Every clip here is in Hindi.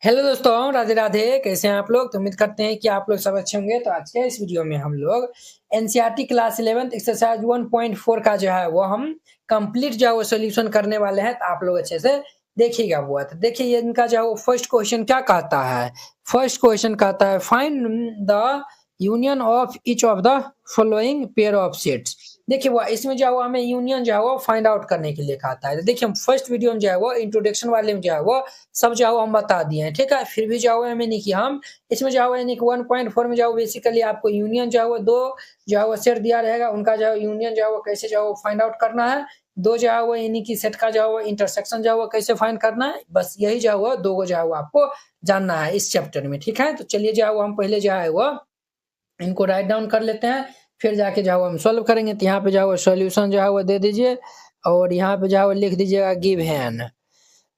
हेलो दोस्तों, राधे राधे। कैसे हैं आप लोग? तो उम्मीद करते हैं कि आप लोग सब अच्छे होंगे। तो आज के इस वीडियो में हम लोग एनसीईआरटी क्लास 11th एक्सरसाइज 1.4 का जो है वो हम कंप्लीट जो है वो सॉल्यूशन करने वाले हैं। तो आप लोग अच्छे से देखिएगा वो। तो देखिए ये इनका जो है वो फर्स्ट क्वेश्चन क्या कहता है। फर्स्ट क्वेश्चन कहता है find the union of each of the following pair of sets. देखिए वो इसमें जो है वो हमें यूनियन जो है वो फाइंड आउट करने के लिए कहता है। तो देखिए हम फर्स्ट वीडियो में जो है वो इंट्रोडक्शन वाले में जो है वो सब जो है वो हम बता दिए हैं, ठीक है। फिर भी जो है वो हमें नहीं कि हम इसमें जो है वो यानी कि 1.4 में जो है वो बेसिकली आपको यूनियन जो है वो दो जो है वो सेट दिया रहेगा, उनका जो है यूनियन जो है वो कैसे जो है वो फाइंड आउट करना है। दो जो है वो यानी कि सेट का जो है वो इंटरसेक्शन जो है वो कैसे फाइंड करना है, बस यही जो है वो दो जो है वो आपको जानना है इस चैप्टर में, ठीक है। तो चलिए जो है वो हम पहले जो है वो इनको राइट डाउन कर लेते हैं, फिर जाके जो है वो हम सॉल्व करेंगे। तो यहाँ पे जो है वो सॉल्यूशन जो है वो दे दीजिए और यहाँ पे जो है वो लिख दीजिएगा गिवन।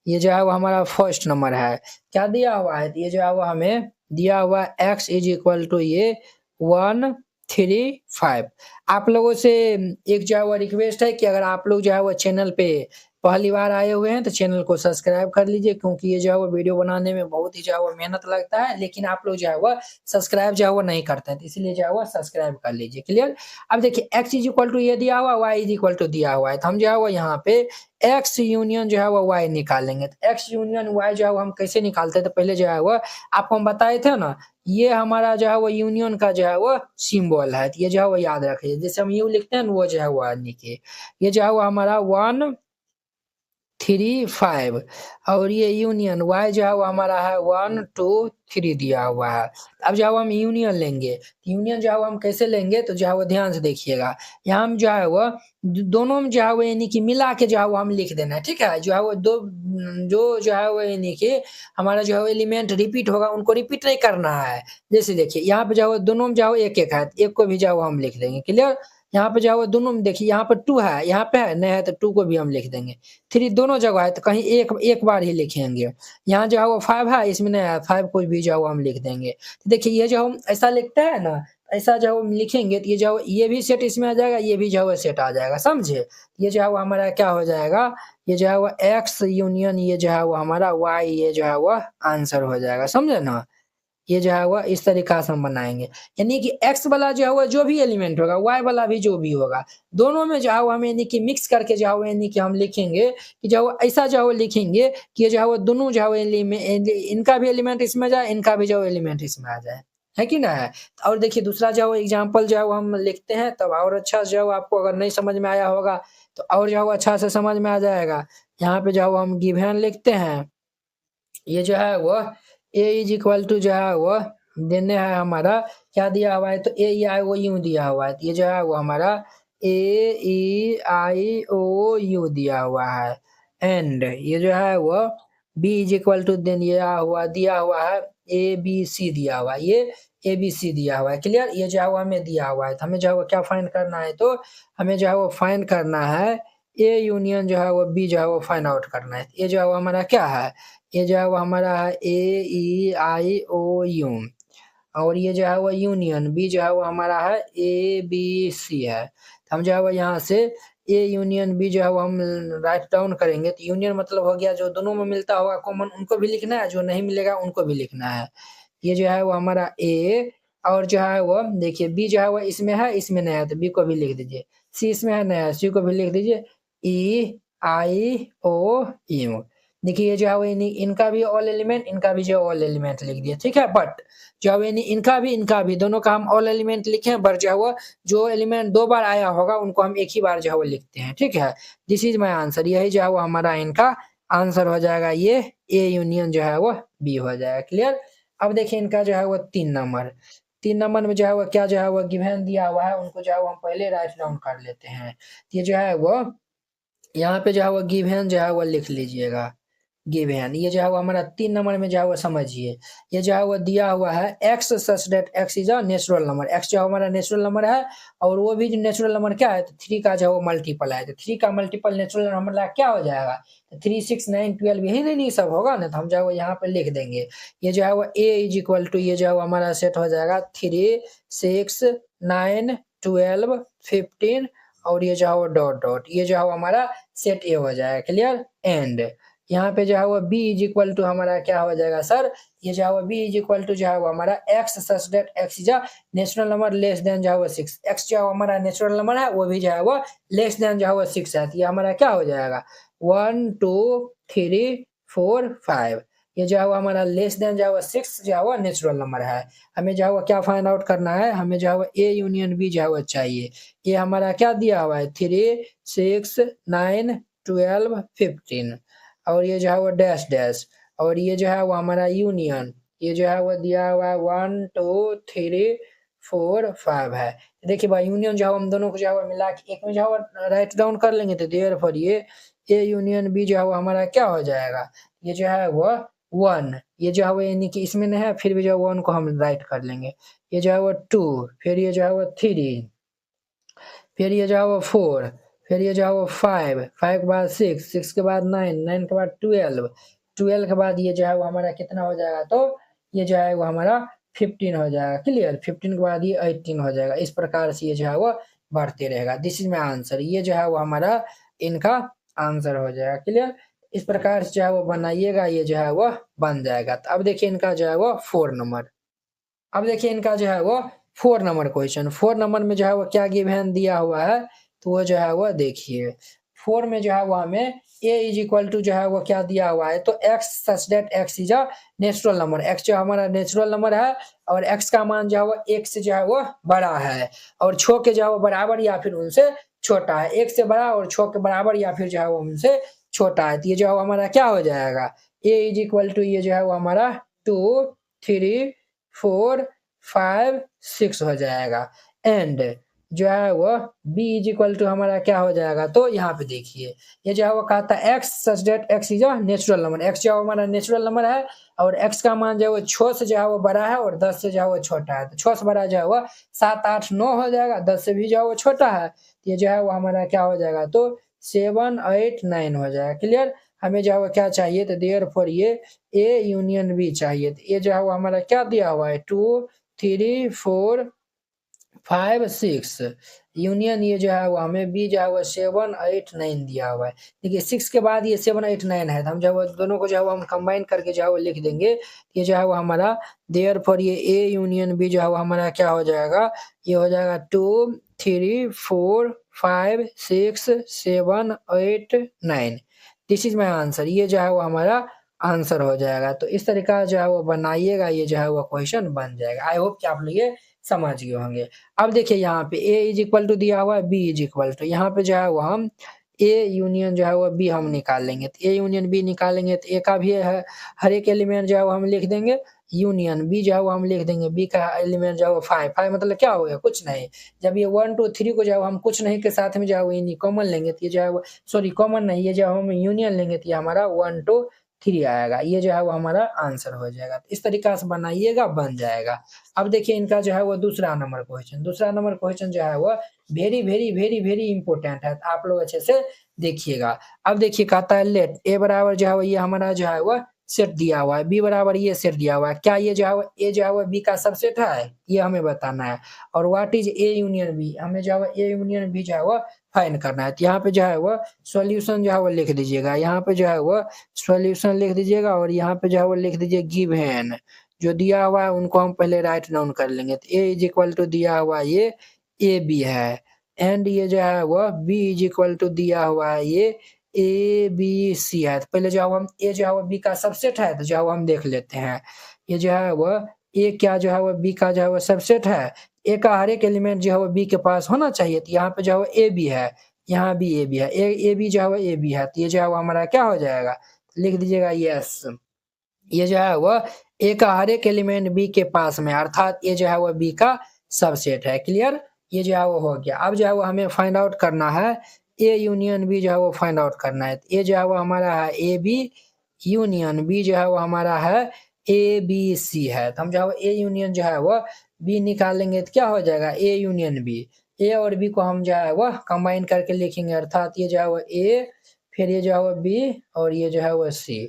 ये जो है वो हमारा फर्स्ट नंबर है। क्या दिया हुआ है? ये जो है वो हमें दिया हुआ है x इज इक्वल टू ये 135। आप लोगों से एक जो है वो रिक्वेस्ट है कि अगर आप लोग जो है वो चैनल पे पहली बार आए हुए हैं तो चैनल को सब्सक्राइब कर लीजिए, क्योंकि ये जो है वो वीडियो बनाने में बहुत ही जो है वो मेहनत लगता है, लेकिन आप लोग जो है वो सब्सक्राइब जो है वो नहीं करते हैं, तो इसलिए जो है वो सब्सक्राइब कर लीजिए। क्लियर? अब देखिए x इज इक्वल टू ये दिया हुआ, y इज इक्वल टू दिया हुआ है, तो हम जो है वो यहाँ पे x यूनियन जो है वो y निकालेंगे। तो x यूनियन y जो है वो हम कैसे निकालते हैं? तो पहले जो है वो आपको हम बताए थे ना, ये हमारा जो है वो यूनियन का जो है वो सिंबल है, तो ये जो है वो याद रखिए। जैसे हम यू लिखते हैं ना, वो जो है वो लिखिए। ये जो है वो हमारा 135 और ये यूनियन y जो है वो हमारा है 1 2 3 दिया हुआ है। अब जो है वो हम यूनियन लेंगे, यूनियन जो है वो हम कैसे लेंगे? तो जो है वो ध्यान से देखिएगा। यहाँ हम जो है वो दोनों में जो है वो यानी कि मिला के जो है वो हम लिख देना है, ठीक है। जो है वो दो जो है वो यानी कि हमारा जो है वो एलिमेंट रिपीट होगा, उनको रिपीट नहीं करना है। जैसे देखिए यहाँ पे जो है वो दोनों में जो है वो एक एक है, एक को भी जो है वो हम लिख देंगे। क्लियर? यहाँ पे जो है वो दोनों में देखिए, यहाँ पर 2 है, यहाँ पे है नहीं है, तो 2 को भी हम लिख देंगे। 3 दोनों जगह है, तो कहीं एक एक बार ही लिखेंगे। यहाँ जो है वो 5 है, इसमें नहीं है, 5 को भी जो है वो हम लिख देंगे। तो देखिए ये जो हम ऐसा लिखते हैं ना, ऐसा जो हम लिखेंगे तो ये जो ये भी सेट इसमें आ जाएगा, ये भी जो है वो सेट आ जाएगा, समझे? ये जो है वो हमारा क्या हो जाएगा, ये जो है वो x यूनियन ये जो है वो हमारा y, ये जो है वो आंसर हो जाएगा, समझे ना? ये जो है वो इस तरीका से हम बनाएँगे। यानी कि x वाला जो है वो जो भी एलिमेंट होगा, y वाला भी जो भी होगा, दोनों में जो है वो हम यानी कि मिक्स करके जो है वो यानी कि हम लिखेंगे कि जो है वो ऐसा जो है वो लिखेंगे कि ये जो है वो दोनों जो है वो इनका भी एलिमेंट इसमें जाए, इनका भी जो एलिमेंट इसमें आ जाए। है कि ना है? और देखिए दूसरा जो है वो एग्ज़ाम्पल जो है वो हम लिखते हैं, तब और अच्छा जो है वो आपको अगर नहीं समझ में आया होगा तो और जो है वो अच्छा से समझ में आ जाएगा। यहाँ पे जो है वो हम गिवन लिखते हैं। ये जो है वो a इज इक्वल टू जो है वो देने है हमारा क्या दिया हुआ है, तो ए ई आई ओ यू दिया हुआ है। तो ये जो है वो हमारा ए ई आई ओ यू दिया हुआ है। एंड ये जो है वो b is equal to then दिया हुआ है ए बी सी दिया हुआ है, ये ए बी सी दिया हुआ है। क्लियर? ये जो है वो हमें दिया हुआ है, तो हमें जो है वो क्या फाइंड करना है, तो हमें जो है वो फाइंड करना है ए यूनियन जो है वो बी जो है वो फाइंड आउट करना है। ये जो है वो हमारा क्या है, ये जो है वो हमारा है ए ई आई ओ यू और ये जो है वो यूनियन बी जो है वो हमारा है ए बी सी है। तो हम जो है वो यहाँ से ए यूनियन बी जो है वो हम राइट डाउन करेंगे। तो यूनियन मतलब हो गया जो दोनों में मिलता होगा कॉमन, उनको भी लिखना है, जो नहीं मिलेगा उनको भी लिखना है। ये जो है वो हमारा ए और जो है वो देखिए बी जो है वो इसमें है, इसमें नहीं है, तो बी को भी लिख दीजिए। सी इसमें है, नहीं है, सी को भी लिख दीजिए। ई आई ओ यू देखिए ये जो है वो इनका भी ऑल एलिमेंट, इनका भी जो ऑल एलिमेंट लिख दिया, ठीक है। बट जो है इनका भी दोनों का हम ऑल एलिमेंट लिखे हैं, बट जो है वो जो एलिमेंट 2 बार आया होगा उनको हम एक ही बार जो है वो लिखते हैं, ठीक है। दिस इज माय आंसर, यही जो है वो हमारा इनका आंसर हो जाएगा, ये ए यूनियन जो है वो बी हो जाएगा। क्लियर? अब देखिए इनका जो है वो 3 नंबर में जो है वो क्या जो है वो गिवन दिया हुआ है, उनको जो है वो हम पहले राइट डाउन कर लेते हैं। ये जो है वो यहाँ पे जो है वो गिवन जो है वो लिख लीजिएगा। गिवन ये जो है वो हमारा 3 नंबर में जो है वो समझिए, ये जो है वो दिया हुआ है x such that x is a natural number. x जो हमारा नेचुरल नंबर है और वो भी जो नेचुरल नंबर क्या है, तो 3 का जो है वो मल्टीपल है, तो 3 का मल्टीपल नेचुरल नंबर क्या हो जाएगा, तो 3 6 9 12 यही नहीं सब होगा ना, तो हम जो है वो यहाँ पे लिख देंगे। ये जो है वो a इज इक्वल टू ये जो है वो हमारा सेट हो जाएगा 3 6 9 12 15 और ये जो है वो डॉट डॉट, ये जो है वो हमारा सेट ए हो जाएगा। क्लियर? एंड यहाँ पे जो है वो b इज इक्वल टू हमारा क्या हो जाएगा सर, ये जो है वो b इज इक्वल टू जो है वो हमारा x such that x is a natural number less than जो है वो 6, x जो हमारा नेचुरल नंबर है वो भी जो है वो लेस देन जो है वो 6 है, तो ये हमारा क्या हो जाएगा 1 2 3 4 5, ये जो है वो हमारा लेस देन जो है वो 6 जो है वो नेचुरल नंबर है। हमें जो है वो क्या फाइंड आउट करना है, हमें जो है वो a यूनियन b जो है वो चाहिए। ये हमारा क्या दिया हुआ है 3 6 9 12 15, और ये जो है वो डैश डैश, और ये जो है वो हमारा यूनियन, ये जो है वो दिया हुआ है 1 2 3 4 5 है। देखिए भाई यूनियन जो है हम दोनों को जो है वो मिला के एक में जो है वो राइट डाउन कर लेंगे, तो देयरफॉर ये a यूनियन b जो है वो हमारा क्या हो जाएगा, ये जो है वो 1, ये जो है वो यानी कि इसमें नहीं है फिर भी जो है 1 को हम राइट कर लेंगे, ये जो है वो 2, फिर ये जो है वो 3, फिर ये जो है वो 4, फिर ये जो है वो 5, 5 के बाद 6, 6 के बाद 9, 9 के बाद 12, 12 के बाद ये जो है वो हमारा कितना हो जाएगा, तो ये जो है वो हमारा 15 हो जाएगा। क्लियर, 15 के बाद ये 18 हो जाएगा। इस प्रकार से ये जो है वो बढ़ते रहेगा। दिस इज माई आंसर, ये जो है वो हमारा इनका आंसर हो जाएगा। क्लियर, इस प्रकार से जो है वो बनाइएगा, ये जो है वो बन जाएगा। तो अब देखिए इनका जो है वो 4 नंबर, अब देखिए इनका जो है वो 4 नंबर क्वेश्चन, 4 नंबर में जो है वो क्या गिवन दिया हुआ है, तो वो जो है वो देखिए 4 में जो है वो हमें a इज इक्वल टू जो है वो क्या दिया हुआ है, तो x such that x is a natural number, x जो हमारा नेचुरल नंबर है और x का मान जो है वो 1 से जो है वो बड़ा है और 6 के जो है वो बराबर या फिर उनसे छोटा है, 1 से बड़ा और 6 के बराबर या फिर जो है वो उनसे छोटा है। तो ये जो है हमारा क्या हो जाएगा, a इज इक्वल टू ये जो है वो हमारा 2 3 4 5 6 हो जाएगा। एंड जो है वो b इज इक्वल टू हमारा क्या हो जाएगा, तो यहाँ पे देखिए ये जो है वो कहता है x such that x is a natural number, x जो हमारा नेचुरल नंबर है और x का मान जो है वो 6 से जो है वो बड़ा है और 10 से जो है वो छोटा है। तो 6 से बड़ा जो है वो 7 8 9 हो जाएगा, 10 से भी जो है वो छोटा है, तो ये जो है वो हमारा क्या हो जाएगा, तो 7 8 9 हो जाएगा। क्लियर, हमें जो है वो क्या चाहिए, तो देयरफॉर ये a यूनियन b चाहिए। तो ये जो है वो हमारा क्या दिया हुआ है 2 3 4 5 6, यूनियन ये जो है वो हमें b जो है वो 7 8 9 दिया हुआ है। देखिए 6 के बाद ये 7 8 9 है, तो हम जो है दोनों को जो है वो हम कंबाइन करके जो है वो लिख देंगे, ये जो है वो हमारा देयरफॉर ये a यूनियन b जो है वो हमारा क्या हो जाएगा, ये हो जाएगा 2 3 4 5 6 7 8 9, दिस इज माई आंसर, ये जो है वो हमारा आंसर हो जाएगा। तो इस तरीका जो है वो बनाइएगा, ये जो है वो क्वेश्चन बन जाएगा। आई होप कि आप लोग ये समझ गए होंगे। अब देखिए यहाँ पे a इज इक्वल टू दिया हुआ है, b इज इक्वल टू, यहाँ पे जो है वो हम a यूनियन जो है वो b हम निकाल लेंगे, तो a यूनियन b निकालेंगे तो a का भी है हर एक एलिमेंट जो है वो हम लिख देंगे, यूनियन b जो है वो हम लिख देंगे, b का एलिमेंट जो है वो 5 5 मतलब क्या हो गया, कुछ नहीं। जब ये 1 2 3 को जो है हम कुछ नहीं के साथ में जो है वो कॉमन लेंगे, तो ये जो है वो सॉरी कॉमन नहीं, ये जो हम यूनियन लेंगे तो ये हमारा 1 2 3 आएगा, ये जो है वो हमारा आंसर हो जाएगा। तो इस तरीका से बनाइएगा, बन जाएगा। अब देखिए इनका जो है वो दूसरा नंबर क्वेश्चन, दूसरा नंबर क्वेश्चन जो है वो very very very very important है, तो आप लोग अच्छे से देखिएगा। अब देखिए कहता है लेट a बराबर जो है वो ये हमारा जो है वो सेट दिया हुआ है, b बराबर ये सेट दिया हुआ है, क्या ये जो है वो a जो है वो b का सबसेट है, ये हमें बताना है। और what is a union b, हमें जो है वो a यूनियन b जो है वो फाइंड करना है। तो यहाँ पे जो है वो सॉल्यूशन जो है वो लिख दीजिएगा, यहाँ पे जो है वो सॉल्यूशन लिख दीजिएगा और यहाँ पे जो है वो लिख दीजिए गिवन, जो दिया हुआ है उनको हम पहले राइट डाउन कर लेंगे। तो a इज इक्वल टू दिया हुआ ये ए बी है, एंड ये जो है वो b इज इक्वल टू दिया हुआ है ये ए बी सी है। तो पहले जो है हम a जो है वो b का सबसेट है, तो जो है वो हम देख लेते हैं। ये जो है वो a क्या जो है वो b का जो है वो सबसेट है, a का हर एक एलिमेंट जो है वो b के पास होना चाहिए। तो यहाँ पे जो है वो a b है, यहाँ भी a b है, a b जो है वो a b है, तो ये जो है वो हमारा क्या हो जाएगा, लिख दीजिएगा यस। ये जो है वो a का हर एक एलिमेंट b के पास में, अर्थात ये जो है वो b का सबसेट है। क्लियर, ये जो है वो हो गया। अब जो है वो हमें फाइंड आउट करना है a यूनियन b जो है वो फाइंड आउट करना है। ये जो है वो हमारा है a b यूनियन b जो है वो हमारा है a b c है। तो हम जो है वो a यूनियन जो है वो b निकालेंगे तो क्या हो जाएगा a यूनियन b, a और b को हम जो है वो कंबाइन करके लिखेंगे, अर्थात ये जो है वो a फिर ये जो है वो b और ये जो है वो c,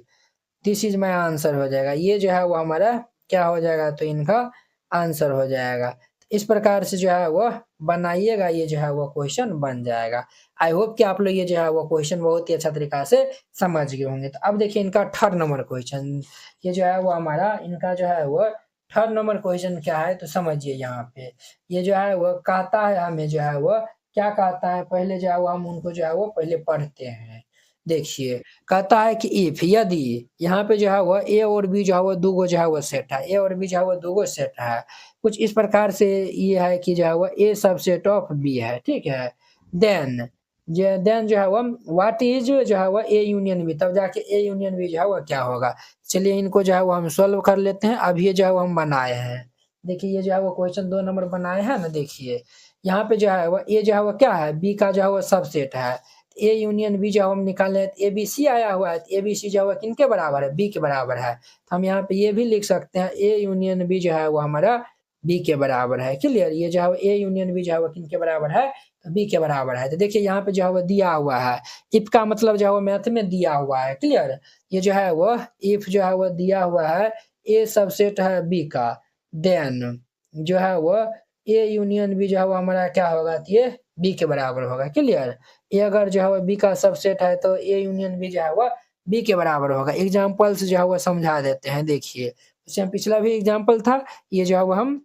this is my answer हो जाएगा। ये जो है वो हमारा क्या हो जाएगा, तो इनका आंसर हो जाएगा। इस प्रकार से जो है वो बनाइएगा, ये जो है वो क्वेश्चन बन जाएगा। आई होप कि आप लोग ये जो है वो क्वेश्चन बहुत ही अच्छा तरीका से समझ गए होंगे। तो अब देखिए इनका थर्ड नंबर क्वेश्चन, ये जो है वो हमारा इनका जो है वो थर्ड नंबर क्वेश्चन क्या है तो समझिए। यहाँ पे ये जो है वो कहता है हमें जो है वो क्या कहता है, पहले जो है वो हम उनको जो है वो पहले पढ़ते हैं। देखिए कहता है कि इफ यदि यहाँ पे जो है वो ए और बी जो है वो दो जो है वो सेट है, ए और बी जो है वो दो सेट है, कुछ इस प्रकार से ये है कि जो है वो ए सबसेट ऑफ बी है, ठीक है। देन जो है वो व्हाट इज जो है वो ए यूनियन बी, तब जाके ए यूनियन बी जो है वो क्या होगा। चलिए इनको जो है वो हम सॉल्व कर लेते हैं। अब ये जो है वो हम बनाए हैं, देखिए ये जो है वो क्वेश्चन 2 नंबर बनाए हैं ना। देखिए यहाँ पे जो है वो ए जो है वो क्या है, बी का जो है वो सबसेट है। ए यूनियन बी जो हम निकाले ए बी सी आया हुआ है, ए बी सी जो है किनके बराबर है, बी के बराबर है। तो हम यहाँ पे ये भी लिख सकते हैं ए यूनियन बी जो है वो हमारा बी के बराबर है। क्लियर, ये जो है ए यूनियन बी जो है वो किनके बराबर है, तो बी के बराबर है। तो देखिए यहाँ पे जो है वो दिया हुआ है, इफ का मतलब जो है वो मैथ में दिया हुआ है। क्लियर, ये जो है वो इफ जो है वो दिया हुआ है ए सबसेट है बी का, देन जो है वो ए यूनियन बी जो है वो हमारा क्या होगा, तो ये बी के बराबर होगा। क्लियर, ये अगर जो है वो बी का सबसेट है तो ए यूनियन बी जो है वो बी के बराबर होगा। एग्जाम्पल से जो है वो समझा देते हैं। देखिए जैसे पिछला भी एग्जाम्पल था, ये जो है वो हम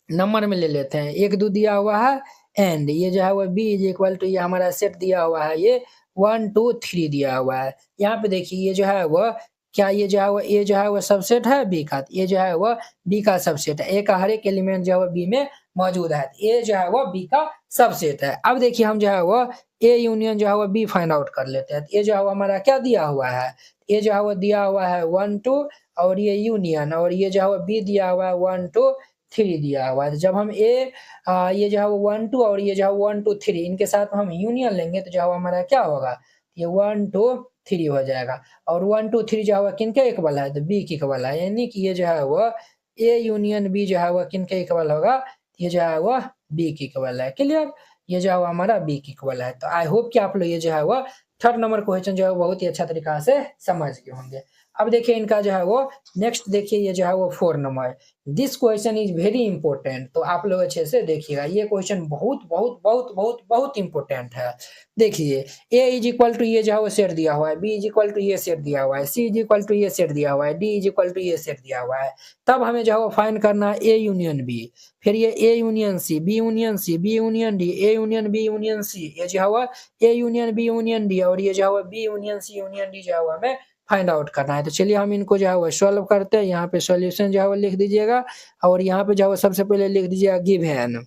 नंबर में ले लेते हैं। 1 2 दिया हुआ है एंड ये जो है वो बी इज इक्वल टू ये हमारा सेट दिया हुआ है, ये 1 2 3 दिया हुआ है। यहाँ पे देखिए ये जो है वो क्या, ये जो है वो ए जो है वो सबसेट है बी का, ये जो है वो बी का सबसेट है। ए का हर एक एलिमेंट जो है वो बी में मौजूद है, ए जो है वो बी का सबसेट है। अब देखिए हम जो है वो ए यूनियन जो है वो बी फाइंड आउट कर लेते हैं। ये जो है वो हमारा क्या दिया हुआ है, ये जो है वो दिया हुआ है 1 2 और ये यूनियन, और ये जो है वो बी दिया हुआ है 1 2 3 दिया हुआ है। तो जब हम ये जो है वो 1 2 और ये जो है 1 2 3 इनके साथ हम यूनियन लेंगे तो जो है हमारा क्या होगा, ये 1 2 3 हो जाएगा। और 1 2 3 जो है किनके इक्वल है, तो बी के इक्वल है। यानी कि ये जो है वो ए यूनियन बी जो है वो किनके इक्वल होगा, ये जो है वो बी के इक्वल है। क्लियर, ये जो है वो हमारा बी के इक्वल है। तो आई होप कि आप लोग ये जो है वो थर्ड नंबर क्वेश्चन जो है बहुत ही अच्छा तरीका से समझ गए होंगे। अब देखिए इनका जो है वो नेक्स्ट देखिए, ये जो है वो 4 number, this question is very important. तो आप लोग अच्छे से देखिएगा, ये क्वेश्चन बहुत बहुत बहुत बहुत बहुत इंपॉर्टेंट है। देखिए ए इज इक्वल टू ये जो है वो सेट दिया हुआ है, बी इज इक्वल टू ये सेट दिया हुआ है, सी इज इक्वल टू ये सेट दिया हुआ है, डी इज इक्वल टू ये सेट दिया हुआ है। तब हमें जो है वो फाइंड करना है ए यूनियन बी, फिर ये A union C, B union C, B union D, A union B union C, ये जो है वो A union B union D, और ये जो है वो B union C union D जो है वो हमें फाइंड आउट करना है। तो चलिए हम इनको जो है वो सॉल्व करते हैं। यहाँ पे सॉल्यूशन जो है वो लिख दीजिएगा, और यहाँ पे जो है वो सबसे पहले लिख दीजिएगा given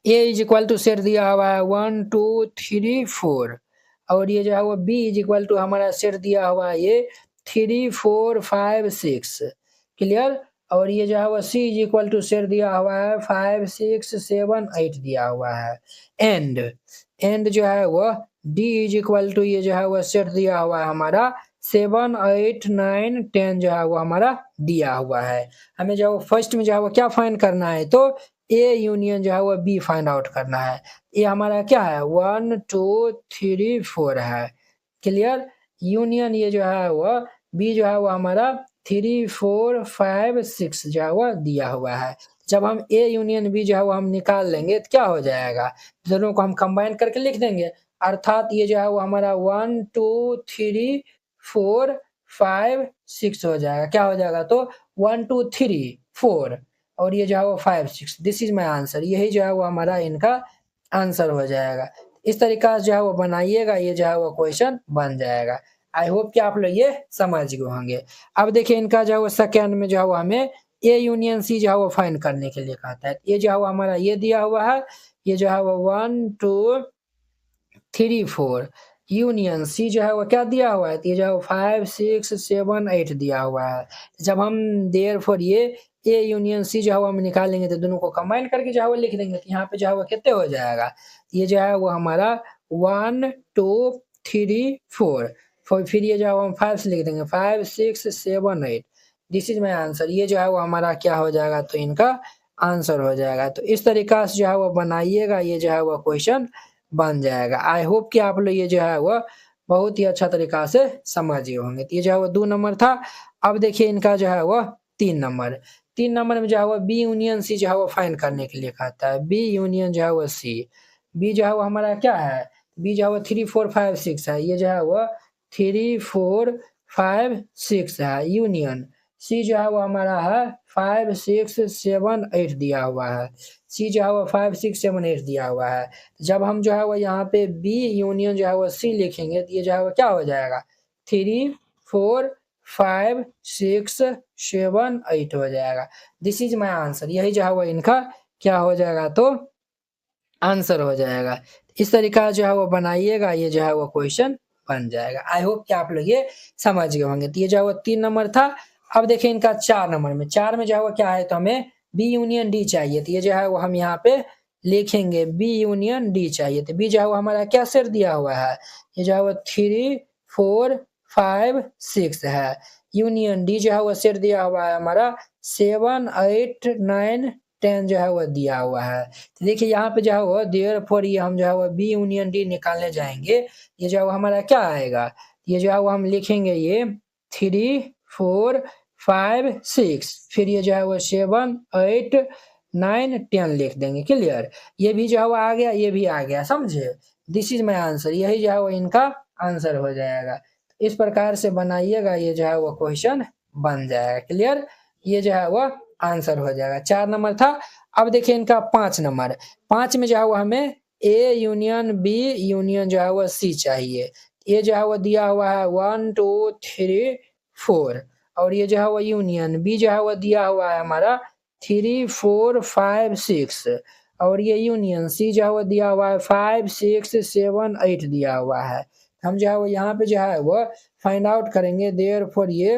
A is equal to set दिया हुआ है 1 2 3 4, और ये जो है वो बी इज इक्वल टू हमारा सेट दिया हुआ है ये 3 4 5 6। क्लियर, और ये जो है वो सी इज इक्वल टू सेट दिया हुआ है 5 6 7 8 दिया हुआ है। एंड जो है वो डी इज इक्वल टू ये जो है वो सेट दिया हुआ है हमारा 7 8 9 10 जो है वो हमारा दिया हुआ है। हमें जो फर्स्ट में जो है वो क्या फाइंड करना है, तो ए यूनियन जो है वो बी फाइंड आउट करना है। ये हमारा क्या है 1 2 3 4 है। क्लियर, यूनियन ये जो है वो बी जो है वो हमारा 3 4 5 6 जो है वो दिया हुआ है। जब हम ए यूनियन बी जो है वो हम निकाल लेंगे तो क्या हो जाएगा, दोनों को हम कंबाइन करके लिख देंगे। अर्थात ये जो है वो हमारा 1 2 3 4 5 6 हो जाएगा। क्या हो जाएगा, तो 1 2 3 4 और ये जो है वो 5 6, दिस इज माय आंसर। यही जो है वो हमारा इनका आंसर हो जाएगा। इस तरीका से जो है वो बनाइएगा, ये जो है वो क्वेश्चन बन जाएगा। आई होप कि आप लोग ये समझ गए होंगे। अब देखिए इनका जो है वो सेकेंड में जो है वो हमें ए यूनियन सी जो है वो फाइंड करने के लिए कहता है। ये जो है वो हमारा ये दिया हुआ है, ये जो है वो 1 2 3 4 यूनियन सी जो है वो क्या दिया हुआ है, तो ये जो है 5 6 7 8 दिया हुआ है। जब हम देयरफॉर ये ए यूनियन सी जो है वो हम निकालेंगे तो दोनों को कंबाइन करके जो है वो लिख देंगे, तो यहाँ पे जो है वो कितने हो जाएगा, ये जो है वो हमारा 1 2 3 4, फिर ये जो है वो हम 5 से लिख देंगे 5 6 7 8, दिस इज माय आंसर। ये जो है वो हमारा क्या हो जाएगा, तो इनका आंसर हो जाएगा। तो इस तरीका से जो है वो बनाइएगा, ये जो है वो क्वेश्चन बन जाएगा। आई होप कि आप लोग ये जो है वो बहुत ही अच्छा तरीका से समझ गए होंगे। तो ये जो है वो 2 नंबर था। अब देखिए इनका जो है वो 3 नंबर। 3 नंबर में जो है वो बी यूनियन सी जो है वो फाइंड करने के लिए कहता है, बी यूनियन जो है वो सी। बी जो है वो हमारा क्या है, बी जो है वो 3 4 5 6 है, ये जो है वो 3 4 5 6 है यूनियन। सी जो है वो हमारा है 5 6 7 8 दिया हुआ है, सी जो है वो 5 6 7 8 दिया हुआ है। जब हम जो है वो यहाँ पे बी यूनियन जो है वो सी लिखेंगे तो ये जो है वो क्या हो जाएगा, 3 4 5 6 7 8 हो जाएगा। दिस इज माई आंसर, यही जो है वो इनका क्या हो जाएगा तो आंसर हो जाएगा। इस तरीका जो है वो बनाइएगा, ये जो है वो क्वेश्चन बन जाएगा। आई होप कि आप लोग ये समझ गए होंगे। तो ये जो है वो 3 नंबर था। अब देखिए इनका 4 नंबर में, 4 में जो है वो क्या है, तो हमें बी यूनियन डी चाहिए। तो ये जो है वो हम यहाँ पे लिखेंगे बी यूनियन डी चाहिए। तो बी जो है वो हमारा क्या सेट दिया हुआ है, ये जो है वो 3 4 5 6 है। यूनियन डी जो है वो सेट दिया हुआ है हमारा 7 8 9 10 जो है वो दिया हुआ है। तो देखिए यहाँ पे जो है वो देयरफॉर ये हम जो है वो बी यूनियन डी निकालने जाएंगे, ये जो है वो हमारा क्या आएगा, ये जो है वो हम लिखेंगे ये 3 4 5 6, फिर ये जो है वो 7 8 9 10 लिख देंगे। क्लियर, ये भी जो है वो आ गया, ये भी आ गया, समझे। दिस इज माई आंसर, यही जो है वो इनका आंसर हो जाएगा। इस प्रकार से बनाइएगा, ये जो है वो क्वेश्चन बन जाएगा। क्लियर, ये जो है वो आंसर हो जाएगा। 4 नंबर था। अब देखिए इनका 5 नंबर, 5 में जो है वो हमें ए यूनियन बी यूनियन जो है वो सी चाहिए। ये जो है वो दिया हुआ है 1 2 3 4, और ये जो है वो यूनियन बी जो है वो दिया हुआ है हमारा 3 4 5 6, और ये यूनियन सी जो है वो दिया हुआ है 5 6 7 8 दिया हुआ है। हम जो है वो यहाँ पे जो है वो फाइंड आउट करेंगे, देयरफॉर ये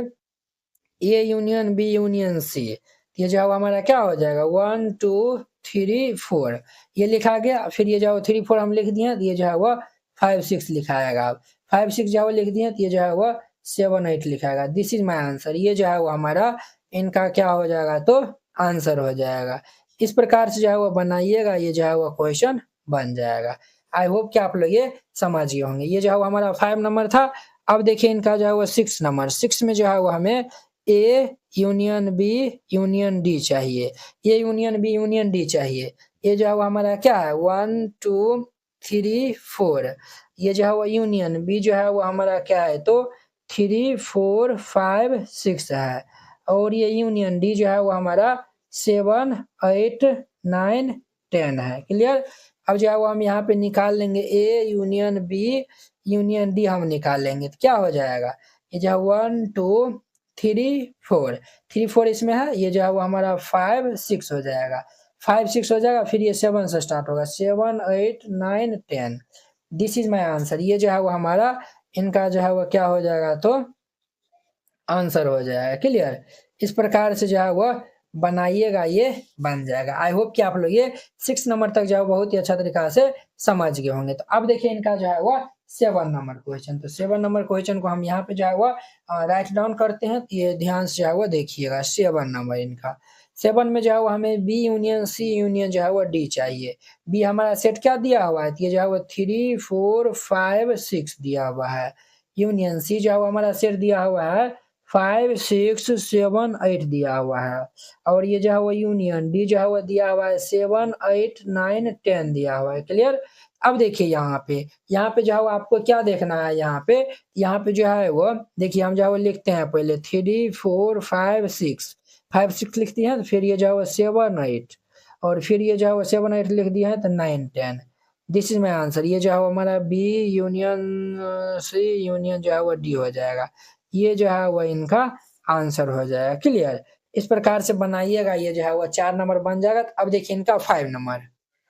A union B union C, ये जो हमारा क्या हो जाएगा 1 2 3 4 ये लिखा गया। फिर ये जो 3 4 हम लिख दिए, ये जो है वो 5 6 लिखाएगा, 5 6 जो लिख दिए, ये जो है वो 7 8 लिखाएगा। दिस इज माई आंसर, ये जो है वो हमारा इनका क्या हो जाएगा तो आंसर हो जाएगा। इस प्रकार से जो है वो बनाइएगा, ये जो है वो क्वेश्चन बन जाएगा। आई होप कि आप लोग ये समझ गए होंगे। ये जो है वो हमारा 5 नंबर था। अब देखिए इनका जो है वो 6 नंबर, 6 में जो है वो हमें A union B union D चाहिए, A union B union D चाहिए। ये जो है वो हमारा क्या है 1 2 3 4, ये जो है वो यूनियन बी जो है वो हमारा क्या है तो 3 4 5 6 है, और ये यूनियन डी जो है वो हमारा 7 8 9 10 है। क्लियर, अब जो है वो हम यहाँ पे निकाल लेंगे A union B union D हम निकाल लेंगे, तो क्या हो जाएगा, ये जो है 1 2 3 4 3 4 इसमें है, ये जो है वो हमारा 5 6 हो जाएगा, 5 6 हो जाएगा। फिर ये 7 से स्टार्ट होगा, 7 8 9 10। दिस इज माई आंसर, ये जो है वो हमारा इनका जो है वो क्या हो जाएगा तो आंसर हो जाएगा। क्लियर, इस प्रकार से जो है वो बनाइएगा, ये बन जाएगा। आई होप कि आप लोग ये 6 नंबर तक जो है बहुत ही अच्छा तरीका से समझ गए होंगे। तो अब देखिए इनका जो है वो 7 नंबर क्वेश्चन, तो 7 नंबर क्वेश्चन को हम यहाँ पे जो है वो राइट डाउन करते हैं। तो ये ध्यान से जो है वो देखिएगा 7 नंबर इनका। 7 में जो है वो हमें बी यूनियन सी यूनियन जो है वो डी चाहिए। बी हमारा सेट क्या दिया हुआ है, तो ये जो है वो 3 4 5 6 दिया हुआ है। यूनियन सी जो है वो हमारा सेट दिया हुआ है 5 6 7 8 दिया हुआ है, और ये जो है वो यूनियन डी जो है वो दिया हुआ है 7 8 9 10 दिया हुआ है। क्लियर, अब देखिए यहाँ पे जो है वो आपको क्या देखना है, यहाँ पे जो है वो देखिए हम जो है वो लिखते हैं पहले 3 4 5 6 5 6 लिख दिए हैं, तो फिर ये जो है वो 7 8, और फिर ये जो है वो 7 8 लिख दिया है तो 9 10। दिस इज माई आंसर, ये जो है वो हमारा बी यूनियन सी यूनियन जो है वो डी हो जाएगा। ये जो है वो इनका आंसर हो जाएगा। क्लियर, इस प्रकार से बनाइएगा, ये जो है वो 4 नंबर बन जाएगा। अब देखिए इनका 5 नंबर,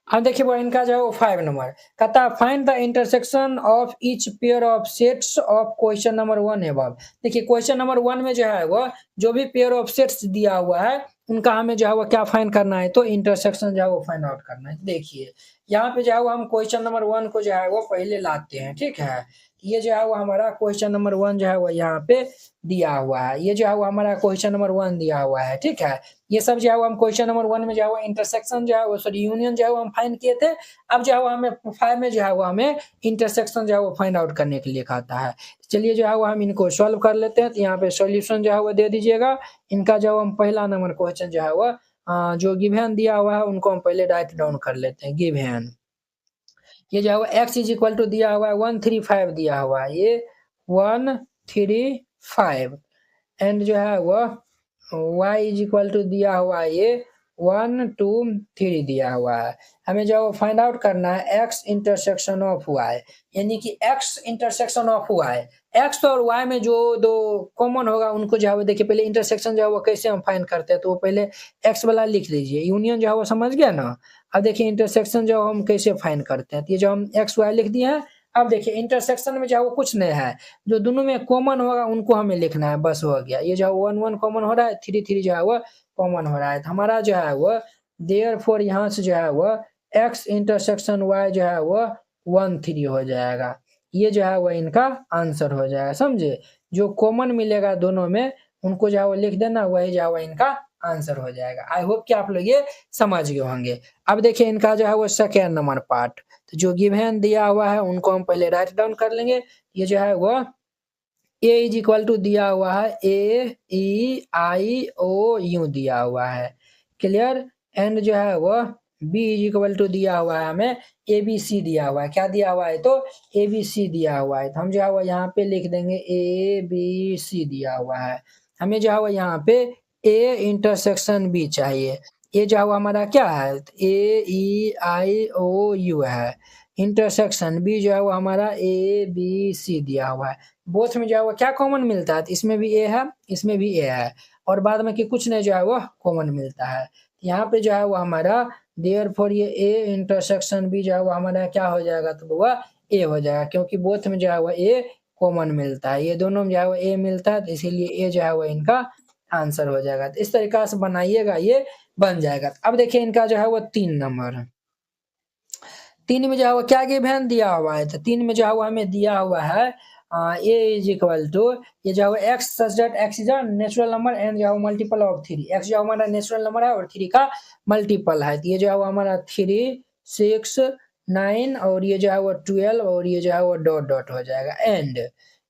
अब देखिए वो इनका जो है वो 5 नंबर कहता है find the intersection of each pair of sets of question number 1 above. देखिए क्वेश्चन नंबर 1 में जो है वो जो भी पेयर ऑफ सेट्स दिया हुआ है उनका हमें जो है वो क्या फाइंड करना है, तो इंटरसेक्शन जो है वो फाइंड आउट करना है। देखिए यहाँ पे जो है वो हम क्वेश्चन नंबर 1 को जो है वो पहले लाते हैं, ठीक है। ये जो है वो हमारा क्वेश्चन नंबर 1 जो है वो यहाँ पे दिया हुआ है। ये जो है वो हमारा क्वेश्चन नंबर 1 दिया हुआ है, ठीक है। ये सब जो है वो हम क्वेश्चन नंबर 1 में जो है वो इंटरसेक्शन जो है वो सॉरी यूनियन जो है वो हम फाइंड किए थे। अब जो है वो हमें 5 में जो है वो हमें इंटरसेक्शन जो है वो फाइंड आउट करने के लिए कहता है। चलिए जो है वो हम इनको सॉल्व कर लेते हैं। तो यहाँ पे सॉल्यूशन जो है वो दे दीजिएगा। इनका जो हम पहला नंबर क्वेश्चन जो है वो जो गिवन दिया हुआ है उनको हम पहले राइट डाउन कर लेते हैं। गिवन ये जो है वो x इज इक्वल टू दिया हुआ है 135 दिया हुआ है, ये 135 एंड जो है वो y इज इक्वल टू दिया हुआ है ये 123 दिया हुआ है। हमें जो फाइंड आउट करना है x इंटरसेक्शन ऑफ y, यानी कि x intersection of y, x और y में जो दो कॉमन होगा उनको जो है वो देखिए पहले इंटरसेक्शन जो है वो कैसे हम फाइंड करते हैं, तो वो पहले x वाला लिख लीजिए, यूनियन जो है वो समझ गया ना। अब देखिए इंटरसेक्शन जो हम कैसे फाइंड करते हैं, तो ये जो हम एक्स वाई लिख दिए हैं। अब देखिए इंटरसेक्शन में जो है वो कुछ नहीं है, जो दोनों में कॉमन होगा उनको हमें लिखना है, बस हो गया। ये जो 1 1 कॉमन हो रहा है, 3 3 जो है वो कॉमन हो रहा है, तो हमारा जो है वो देयरफॉर यहाँ से जो है वो एक्स इंटरसेक्शन वाई जो है वो 1 3 हो जाएगा। ये जो है वो इनका आंसर हो जाएगा, समझे। जो कॉमन मिलेगा दोनों में उनको जो है वो लिख देना, वही जो है वो इनका आंसर हो जाएगा। आई होप कि आप लोग ये समझ गए होंगे। अब देखिए इनका जो है वो सेकेंड नंबर पार्ट, तो जो गिवन दिया हुआ है उनको हम पहले राइट डाउन कर लेंगे। ये जो है वो a इज इक्वल टू दिया हुआ है AEIOU दिया हुआ है, क्लियर। एंड जो है वो b इज इक्वल टू दिया हुआ है हमें ABC दिया हुआ है, क्या दिया हुआ है, तो ABC दिया हुआ है। तो हम जो है वो यहाँ पे लिख देंगे ABC दिया हुआ है। हमें जो है वो यहाँ पे A इंटरसेक्शन B चाहिए। ये जो है वो हमारा क्या है, AEIOU है। इंटरसेक्शन B जो है वो हमारा ABC दिया हुआ है। बोथ में जो है वो क्या कॉमन मिलता है, तो इसमें भी ए है, इसमें भी ए है, और बाद में कि कुछ नहीं जो है वो कॉमन मिलता है। यहाँ पे जो है वो हमारा देयरफॉर ये ए इंटरसेक्शन बी जो है वो हमारा क्या हो जाएगा, तो वह ए हो जाएगा, क्योंकि बोथ में जो है वो ए कॉमन मिलता है। ये दोनों में जो है वो ए मिलता है, तो इसीलिए ए जो है वो इनका आंसर हो जाएगा। तो इस तरीका से बनाइएगा, ये बन जाएगा। अब देखिए इनका जो है वो 3 नंबर, 3 में जो है वो क्या गिवन दिया हुआ है, तो 3 में जो है वो हमें दिया हुआ है a इज इक्वल टू ये जो है x such that x is a natural number and जो है मल्टीपल ऑफ 3। x जो हमारा नेचुरल नंबर है और 3 का मल्टीपल है, तो ये जो है वो हमारा 3 6 9 और ये जो है वो 12 और ये जो है वो डॉट डॉट हो जाएगा। एंड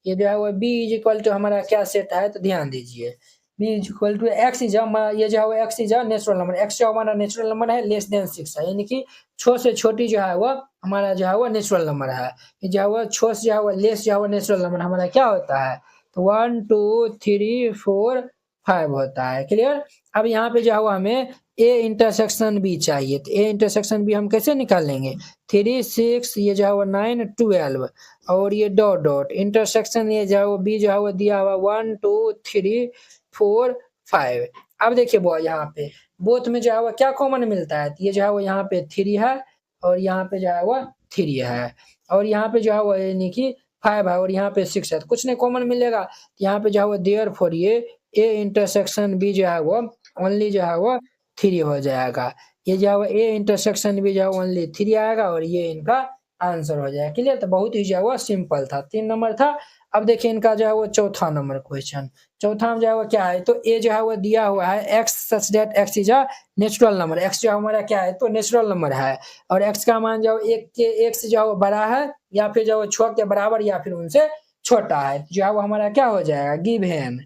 ये जो है वो b इज इक्वल टू हमारा क्या सेट है, तो ध्यान दीजिए b is equal to x is ये जो है वो x is a natural number, x जो हमारा नेचुरल नंबर है लेस देन 6 है, यानी कि 6 से छोटी जो है वो हमारा जो है वो नेचुरल नंबर है। ये जो है वो 6 से जो है वो लेस जो है वो नेचुरल नंबर हमारा क्या होता है, तो 1 2 3 4 5 होता है, क्लियर। अब यहाँ पे जो है वो हमें a इंटरसेक्शन b चाहिए, तो a इंटरसेक्शन b हम कैसे निकालेंगे, 3 6 ये जो है वो 9 12 और ये डॉट डॉट इंटरसेक्शन ये जो है वो b जो है वो दिया हुआ 1 2 3 4 5। अब देखिए वो यहाँ पे बोथ में जो है वो क्या कॉमन मिलता है, तो ये जो है वो यहाँ पे 3 है और यहाँ पे जो है वो 3 है और यहाँ पे जो है वो यानी कि 5 है और यहाँ पे 6 है, तो कुछ नहीं कॉमन मिलेगा। यहाँ पे जो है वो देयरफॉर ये a इंटरसेक्शन b जो है वो ओनली जो है वो 3 हो जाएगा। ये जो है वो a इंटरसेक्शन b जो है ओनली 3 आएगा और ये इनका आंसर हो जाएगा, क्लियर। तो बहुत ही जो है वो सिंपल था, 3 नंबर था। अब देखिए इनका जो है वो चौथा नंबर क्वेश्चन, चौथा में जो है वो क्या है, तो a जो है वो दिया हुआ है x such that x is a natural number, x जो हमारा क्या है, तो नेचुरल नंबर है और x का मान जो एक के एक से जो है वो बड़ा है या फिर जो 6 के बराबर या फिर उनसे छोटा है, जो है वो हमारा क्या हो जाएगा, गिवन।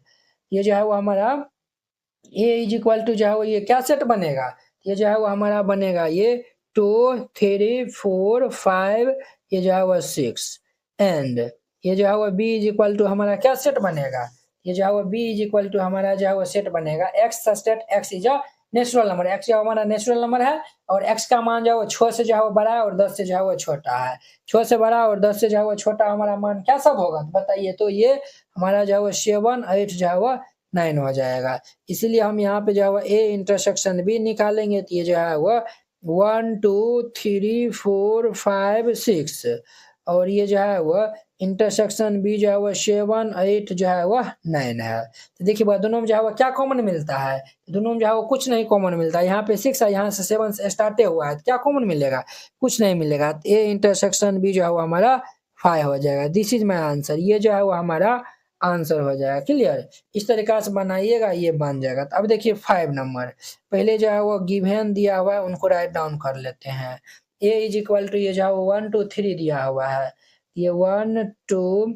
ये जो है वो हमारा a इज इक्वल टू जो है वो ये क्या सेट बनेगा, ये जो है वो हमारा बनेगा ये 2 3 4 5 ये जो है वो 6 एंड ये जो है वो b इज इक्वल टू हमारा क्या सेट बनेगा, ये जो है वो b इज इक्वल टू हमारा जो है वो सेट बनेगा x such that x is a natural number, x जो हमारा नेचुरल नंबर है और x का मान जो है वो 6 से जो है वो बड़ा है और 10 से जो है वो छोटा है। 6 से बड़ा और 10 से जो है वो छोटा हमारा मान क्या सब होगा, तो बताइए। तो ये हमारा जो है वो 7 8 जो है वो 9 हो जाएगा। इसीलिए हम यहाँ पे जो है वो a इंटरसेक्शन b निकालेंगे, तो ये जो है वो 1 2 3 4 5 6 और ये जो है वो इंटरसेक्शन b जो है वो 7 8 जो है वो 9 है। तो देखिए दोनों में जो है वो क्या कॉमन मिलता है, दोनों में जो है वो कुछ नहीं कॉमन मिलता है। यहाँ पे 6 है, यहाँ से 7 से स्टार्ट हुआ है, तो क्या कॉमन मिलेगा, कुछ नहीं मिलेगा। तो a इंटरसेक्शन b जो है वो हमारा 5 हो जाएगा। दिस इज माई आंसर, ये जो है वो हमारा आंसर हो जाएगा। क्लियर, इस तरीका से बनाइएगा, ये बन जाएगा। तो अब देखिए 5 नंबर, पहले जो है वो गिवन दिया हुआ है, उनको राइट डाउन कर लेते हैं। ए इज इक्वल टू, ये जो है वो 1 2 3 दिया हुआ है, ये 1 2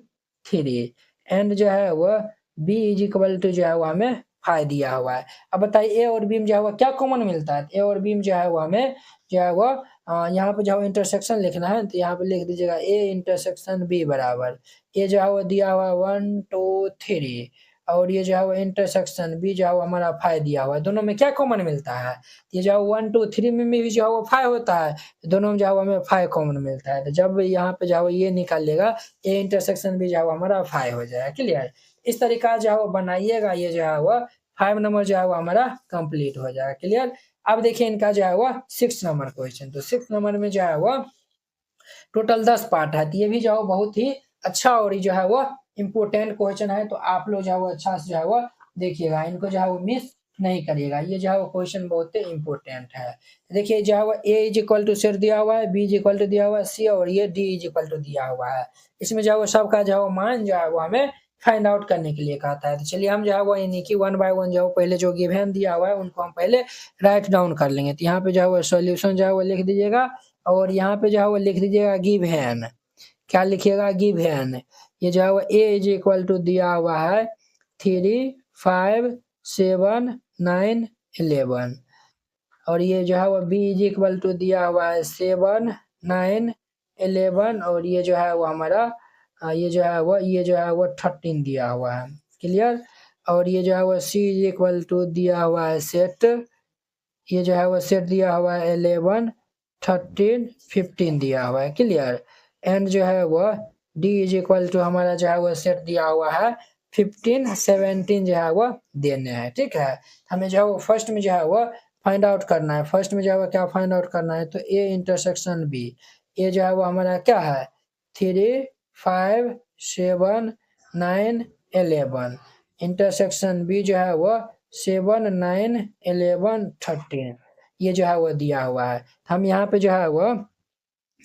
3, एंड जो है वो बी इज इक्वल टू जो है वो हमें 5 दिया हुआ है। अब बताइए ए और बी में जो है वो क्या कॉमन मिलता है? ए और बी में जो है वो हमें जो है वो यहाँ पे जो है इंटरसेक्शन लिखना है, तो यहाँ पे लिख दीजिएगा ए इंटरसेक्शन बी बराबर, ये जो है वो दिया हुआ है 1 2 3, और ये जो है वो इंटरसेक्शन बी जो है वो हमारा 5 दिया हुआ है। दोनों में क्या कॉमन मिलता है? ये जो है 1 2 3 में भी जो है वो 5 होता है, दोनों में जो है वो हमें 5 कॉमन मिलता है। तो जब यहाँ पे जो है वो ये निकालिएगा, ए इंटरसेक्शन बी जो है वो हमारा 5 हो जाएगा। क्लियर, इस तरीका जो है वो बनाइएगा, ये जो है वो 5 नंबर जो है वो हमारा कंप्लीट हो जाएगा। क्लियर, अब देखिए इनका जो है वो 6 नंबर क्वेश्चन, तो 6 नंबर में जो है वो टोटल 10 पार्ट है, तो ये भी जो है बहुत ही अच्छा और जो है वो इम्पोर्टेंट क्वेश्चन है। तो आप लोग जो है वो अच्छा से जो है वो देखिएगा, इनको जो है वो मिस नहीं करिएगा, ये जो है वो क्वेश्चन बहुत ही इम्पोर्टेंट है। देखिए जो है वो ए इज इक्वल टू सेट दिया हुआ है, बी इज इक्वल टू दिया हुआ है, सी और ये डी इज इक्वल टू दिया हुआ है। इसमें जो है वो सबका जो है वो मान जो है वो हमें फाइंड आउट करने के लिए कहता है। तो चलिए हम जो है वो यानी कि 1 बाय 1 जो है पहले जो गिवन दिया हुआ है उनको हम पहले राइट डाउन कर लेंगे। तो यहाँ पे जो है वो सोल्यूशन जो है वो लिख दीजिएगा, और यहाँ पे जो है वो लिख दीजिएगा गिवन, क्या लिखिएगा? गिवन। ये जो है वो ए इज इक्वल टू दिया हुआ है 3 5 7 9 11, और ये जो है वो बी इज इक्वल टू दिया हुआ है 7 9 11, और ये जो है वो हमारा ये जो है वो 13 दिया हुआ है। क्लियर, और ये जो है वो सी इज इक्वल टू दिया हुआ है सेट, ये जो है वो सेट दिया हुआ है 11 13 15 दिया हुआ है। क्लियर, एंड जो है वो डी इज इक्वल टू हमारा जो है वो सेट दिया हुआ है 15 17 जो है वो देने हैं। ठीक है, हमें जो है वो फर्स्ट में जो है वो फाइंड आउट करना है। फर्स्ट में जो है वो क्या फाइंड आउट करना है? तो ए इंटरसेक्शन बी, ये जो है वो हमारा क्या है 3 5 7 9 11, इंटरसेक्शन बी जो है वो 7 9 11 13, ये जो है वो दिया हुआ है। हम यहाँ पे जो है वो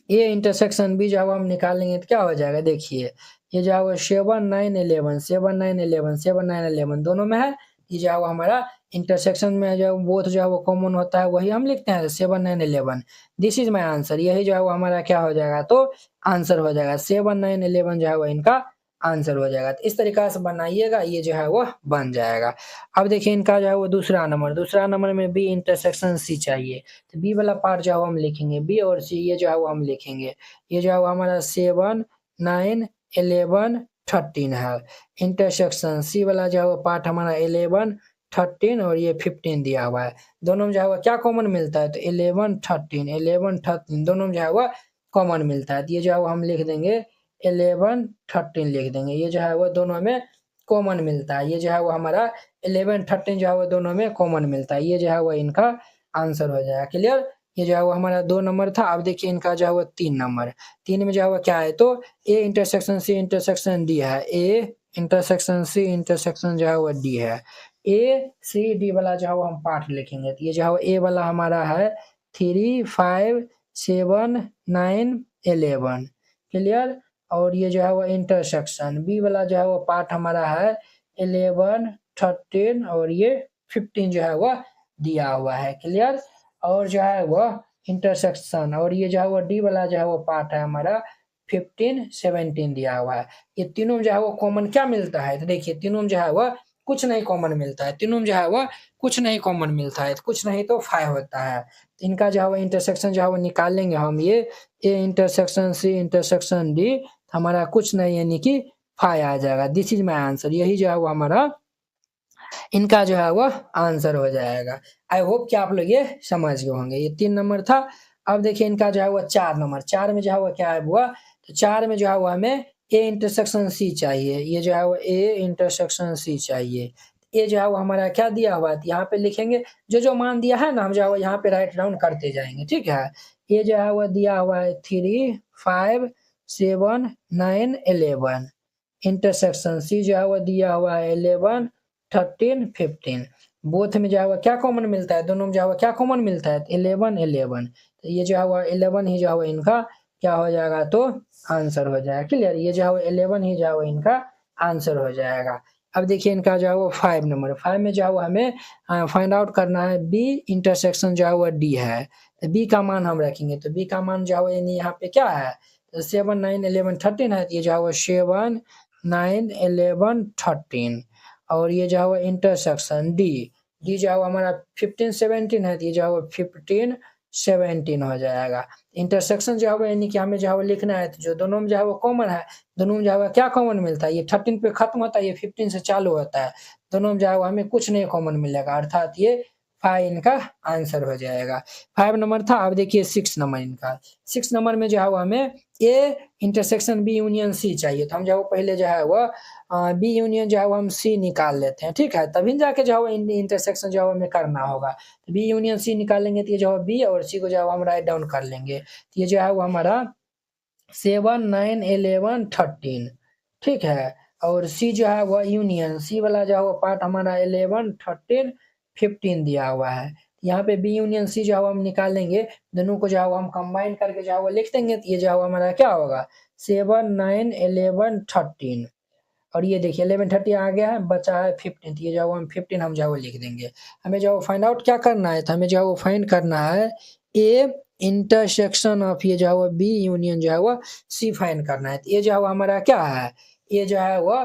ए इंटरसेक्शन बी जो है वो हम निकालेंगे तो क्या हो जाएगा? देखिए ये जो है वो 7 9 11 7 9 11 7 9 11 दोनों में है, ये जो है वो हमारा इंटरसेक्शन में जो बोथ जो है वो कॉमन होता है, वही हम लिखते हैं 7 9 11। दिस इज माई आंसर, यही जो है वो हमारा क्या हो जाएगा? तो आंसर हो जाएगा 7 9 11 जो है वो इनका आंसर हो जाएगा। तो इस तरीका से बनाइएगा, ये जो है वो बन जाएगा। अब देखिए इनका जो है वो दूसरा नंबर में बी इंटरसेक्शन सी चाहिए, तो बी वाला पार्ट जो है वो हम लिखेंगे, बी और सी ये जो है वो हम लिखेंगे। ये जो है वो हमारा 7 9 11 13 है, इंटरसेक्शन सी वाला जो है वो पार्ट हमारा 11 13 और ये 15 दिया हुआ है। दोनों में जो है वो क्या कॉमन मिलता है? तो 11 13 दोनों में जो है वो कॉमन मिलता है। तो ये जो है वो हम लिख देंगे 11 13 लिख देंगे, ये जो है वो दोनों में कॉमन मिलता है। ये जो है वो हमारा 11 13 जो है वो दोनों में कॉमन मिलता है, ये जो है वो इनका आंसर हो जाएगा। क्लियर, ये जो है वो हमारा 2 नंबर था। अब देखिए इनका जो है वो 3 नंबर, 3 में जो है वो क्या है? तो A intersection C intersection D है, ए इंटरसेक्शन सी इंटरसेक्शन जो है वो डी है। ए सी डी वाला जो है वो हम पार्ट लिखेंगे, तो ये जो है वो ए वाला हमारा है 3 5 7 9 11। क्लियर, और ये जो है वो इंटरसेक्शन बी वाला जो है वो पार्ट हमारा है 11 13 और ये 15 जो है वो दिया हुआ है। क्लियर, और जो है वो इंटरसेक्शन, और ये जो है वो डी वाला जो है वो पार्ट है हमारा 15 17 दिया हुआ है। ये तीनों में जो है वो कॉमन क्या मिलता है? तो देखिए तीनों में जो है वो कुछ नहीं कॉमन मिलता है, तीनों में जो है वो कुछ नहीं कॉमन मिलता है, कुछ नहीं तो 5 होता है। तो इनका जो है वो इंटरसेक्शन जो है वो निकाल लेंगे हम, ये A intersection C intersection D, हमारा कुछ नहीं यानी कि 5 आ जाएगा। दिस इज माई आंसर, यही जो है वो हमारा इनका जो है वो आंसर हो जाएगा। आई होप कि आप लोग ये समझ गए होंगे। ये 3 नंबर था। अब देखिए इनका जो है वो 4 नंबर, 4 में जो है वो क्या है हुआ? तो 4 में जो है वो हमें ए इंटरसेक्शन सी चाहिए, ये जो है वो ए इंटरसेक्शन सी चाहिए। ये जो है वो हमारा क्या दिया हुआ है? यहाँ पे लिखेंगे जो मान दिया है ना, हम जो है वो यहाँ पे राइट डाउन करते जाएंगे। ठीक है, ये जो है वो दिया हुआ है 3 5 7 9 11, इंटरसेक्शन सी जो है वो दिया हुआ है 11 13 15। बोथ में जो है वो क्या कॉमन मिलता है? दोनों में जो है वो क्या कॉमन मिलता है? 11 11, तो ये जो है वो 11 ही जो है वो इनका क्या हो जाएगा तो आंसर हो जाएगा। क्लियर, ये जो है 11 ही जो है इनका आंसर हो जाएगा। अब देखिए इनका जो है वो 5 नंबर, 5 में जो है हमें फाइंड आउट करना है बी इंटरसेक्शन जो है वो डी है। तो बी का मान हम रखेंगे, तो बी का मान जो है यानी यहाँ पे क्या है, तो 7 9 11 13 है, तो ये जो है वो 7 9 11 13। और ये जो है इंटरसेक्शन डी, डी जो है हमारा 15 17 है, तो ये जो है 15 17 हो जाएगा। इंटरसेक्शन जो है यानी कि हमें जो है लिखना है, तो जो दोनों में जो है वो कॉमन है, दोनों में जो है क्या कॉमन मिलता है, ये 13 पे खत्म होता है, ये 15 से चालू होता है, दोनों में जो है हमें कुछ नहीं कॉमन मिलेगा, अर्थात ये 5 इनका आंसर हो जाएगा। 5 नंबर था। अब देखिए 6 नंबर इनका, 6 नंबर में जो है हमें A intersection B union C चाहिए, तो हम जो है पहले जो है वो बी यूनियन जो है वो हम सी निकाल लेते हैं, ठीक है, तभी जाके जो है इंटरसेक्शन जो है हमें करना होगा। तो बी यूनियन सी निकालेंगे तो ये जो है बी और सी को जो है हम राइट डाउन कर लेंगे, तो ये जो है वो हमारा 7 9 11 13, ठीक है। और सी जो है वो यूनियन, सी वाला जो है वो पार्ट हमारा 11 13 15 दिया हुआ है। यहाँ पे बी यूनियन सी जो है हम निकालेंगे, दोनों को जो है हम कंबाइन करके जो है वो लिख देंगे, तो ये जो है हमारा क्या होगा 7 9 11 13। और ये देखिए 11 30 आ गया है, बचा है 15, तो ये जो हम 15 हम जो लिख देंगे। हमें जो फाइंड आउट क्या करना है, तो हमें जो फाइंड करना है ए इंटरसेक्शन ऑफ ये जो है बी यूनियन जो है वो सी फाइंड करना है। तो ये जो है हमारा क्या है, ये जो है वो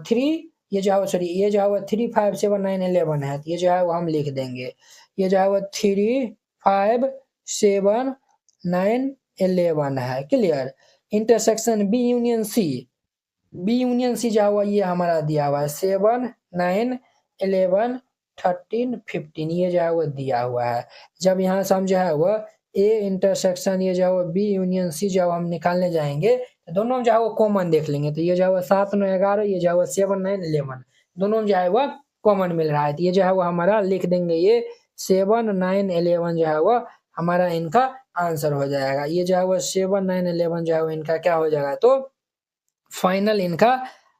3, ये जो है सॉरी ये जो है 3 5 7 9 11 है, तो ये जो है वो हम लिख देंगे, ये जो है वो 3 5 7 9 11 है। Clear, intersection B union C, B union C जो हुआ ये हमारा दिया हुआ है 7 9 11 13 15, ये जो है वो दिया हुआ है। जब यहाँ से हम जो है वो ए इंटरसेक्शन ये जो है बी यूनियन सी जो हम निकालने जाएंगे, तो दोनों में जो है वो कॉमन देख लेंगे, तो ये जो है वो 7 9 11, ये जो है वो 7 9 11, दोनों में जो है वो कॉमन मिल रहा है, तो ये जो है वो हमारा लिख देंगे, ये 7 9 11 जो है वो हमारा इनका आंसर हो जाएगा। ये जो है वो 7 9 11 जो है वो इनका क्या हो जाएगा तो फाइनल इनका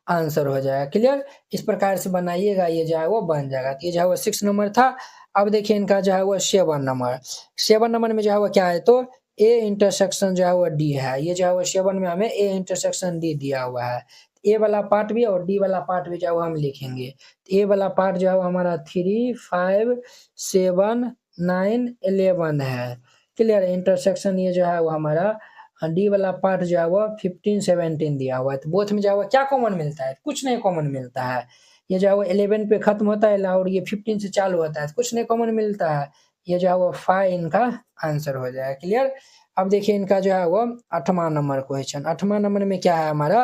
आंसर हो जाएगा। क्लियर, इस प्रकार से बनाइएगा, ये जो है वो बन जाएगा। तो ये जो है वो 6 नंबर था। अब देखिए इनका जो है वो 7 नंबर, 7 नंबर में जो है वो क्या है तो ए इंटरसेक्शन जो है वो डी है, ये जो है वो 7 में हमें ए इंटरसेक्शन डी दिया हुआ है। ए वाला पार्ट भी और डी वाला पार्ट भी जो है वो हम लिखेंगे। ए वाला पार्ट जो है वो हमारा 3 5 7 9 11 है। क्लियर, इंटरसेक्शन ये जो है वो हमारा डी वाला पार्ट जो है वो 15 17 दिया हुआ है, तो बोथ में जो है वो क्या कॉमन मिलता है, कुछ नहीं कॉमन मिलता है। ये जो है वो 11 पे खत्म होता है और ये 15 से चालू होता है, तो कुछ नहीं कॉमन मिलता है। ये जो है वो 5 इनका आंसर हो जाएगा। क्लियर, अब देखिए इनका जो है वो 8वां नंबर क्वेश्चन, 8वां नंबर में क्या है हमारा,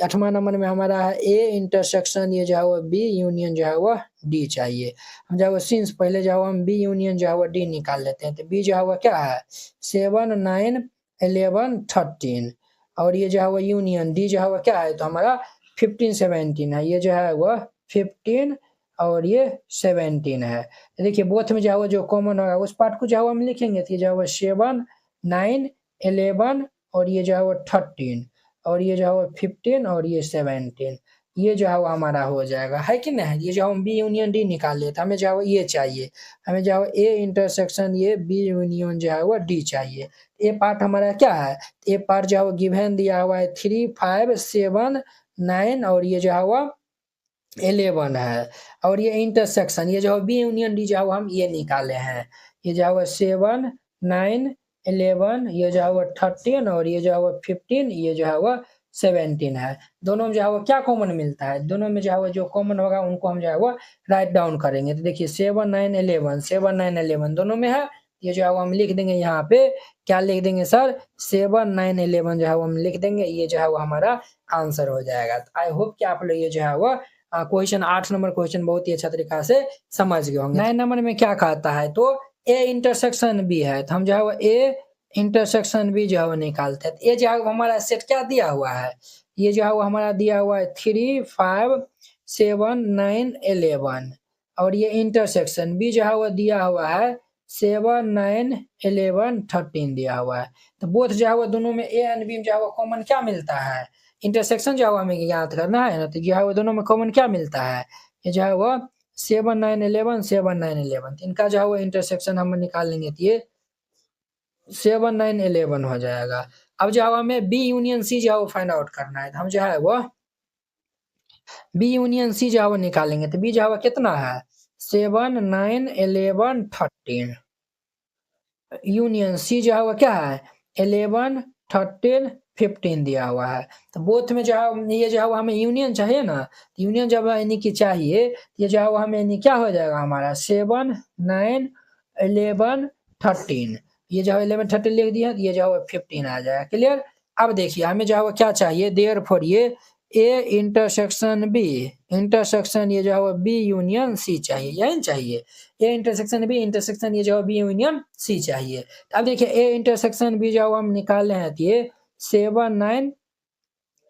8वां नंबर में हमारा है ए इंटरसेक्शन ये जो है वो बी यूनियन जो है वो डी चाहिए। हम जो है वो सिंस पहले जो है हम बी यूनियन जो है वो डी निकाल लेते हैं, तो बी जो है वो क्या है 7 9 11 13, और ये जो है वो यूनियन डी जो है वो क्या है तो हमारा 15 17 है, ये जो है वो 15 और ये 17 है। देखिए बोथ में जो है वो जो कॉमन होगा उस पार्ट को जो है वो हम लिखेंगे, तो ये जो है वो 7 9 11 और ये जो है वो 13 और ये जो है वो 15 और ये 17, ये जो है वो हमारा हो जाएगा, है कि नहीं। ये जो हम बी यूनियन डी निकाल लेते हमें जो है वो ये चाहिए, हमें जो है ए इंटरसेक्शन ये बी यूनियन जो है वो डी चाहिए। ए पार्ट हमारा क्या है, ए पार्ट जो है वो गिवन दिया हुआ है 3 5 7 9 और ये जो है वो 11 है, और ये इंटरसेक्शन ये जो है बी यूनियन डी जो है वो हम ये निकाले हैं, ये जो है वो 7 9 11, ये जो है वो 13 और ये जो है वो 15, ये जो है वो 17 है। दोनों में जो है वो क्या कॉमन मिलता है, दोनों में जो है वो जो कॉमन होगा उनको हम जो है वो राइट डाउन करेंगे। तो देखिए 7 9 11 7 9 11 दोनों में है, ये जो है वो हम लिख देंगे यहाँ पे, क्या लिख देंगे सर 7 9 11 जो है वो हम लिख देंगे, ये जो है वो हमारा आंसर हो जाएगा। आई होप कि आप लोग ये जो है वो क्वेश्चन 8 नंबर क्वेश्चन बहुत ही अच्छा तरीका से समझ गए होंगे। 9 नंबर में क्या कहता है तो ए इंटरसेक्शन बी है, तो हम जो है वो ए इंटरसेक्शन बी जो है वो निकालते हैं। ये जो है हमारा सेट क्या दिया हुआ है, ये जो है वो हमारा दिया हुआ है 3 5 7 9 11, और ये इंटरसेक्शन बी जो है वो दिया हुआ है 7 9 11 13 दिया हुआ है। तो बोथ जो है वो दोनों में ए एंड बी में जो है वो कॉमन क्या मिलता है, इंटरसेक्शन जो है हमें याद करना है ना, तो जो है वो दोनों में कॉमन क्या मिलता है, ये जो है वो 7 9 11 7 9 11, इनका जो है वो इंटरसेक्शन हम निकाल लेंगे, तो ये 7 9 11 हो जाएगा। अब जो है हमें बी यूनियन सी जो है वो फाइंड आउट करना है, तो हम जो है वो बी यूनियन सी जो है वो निकालेंगे। तो बी जो है वो कितना है 7 9 11 13 यूनियन सी जो है वो क्या है 11 13 15 दिया हुआ है। तो बोथ में जो है ये जो है वो हमें यूनियन चाहिए ना, यूनियन जब यानी कि चाहिए ये जो है वो हमें यानी क्या हो जाएगा हमारा 7 9 11 13 ये जो है 11 13 लिख दिया, ये जो है वो 15 आ जाएगा। क्लियर। अब देखिए हमें जो है वो क्या चाहिए देयरफॉर ये ए इंटरसेक्शन बी इंटरसेक्शन ये जो है वो बी यूनियन सी चाहिए, यही चाहिए ए इंटरसेक्शन बी इंटरसेक्शन ये जो है बी यूनियन सी चाहिए। अब देखिए ए इंटरसेक्शन बी जो हम निकाल रहे हैं तो ये 7 9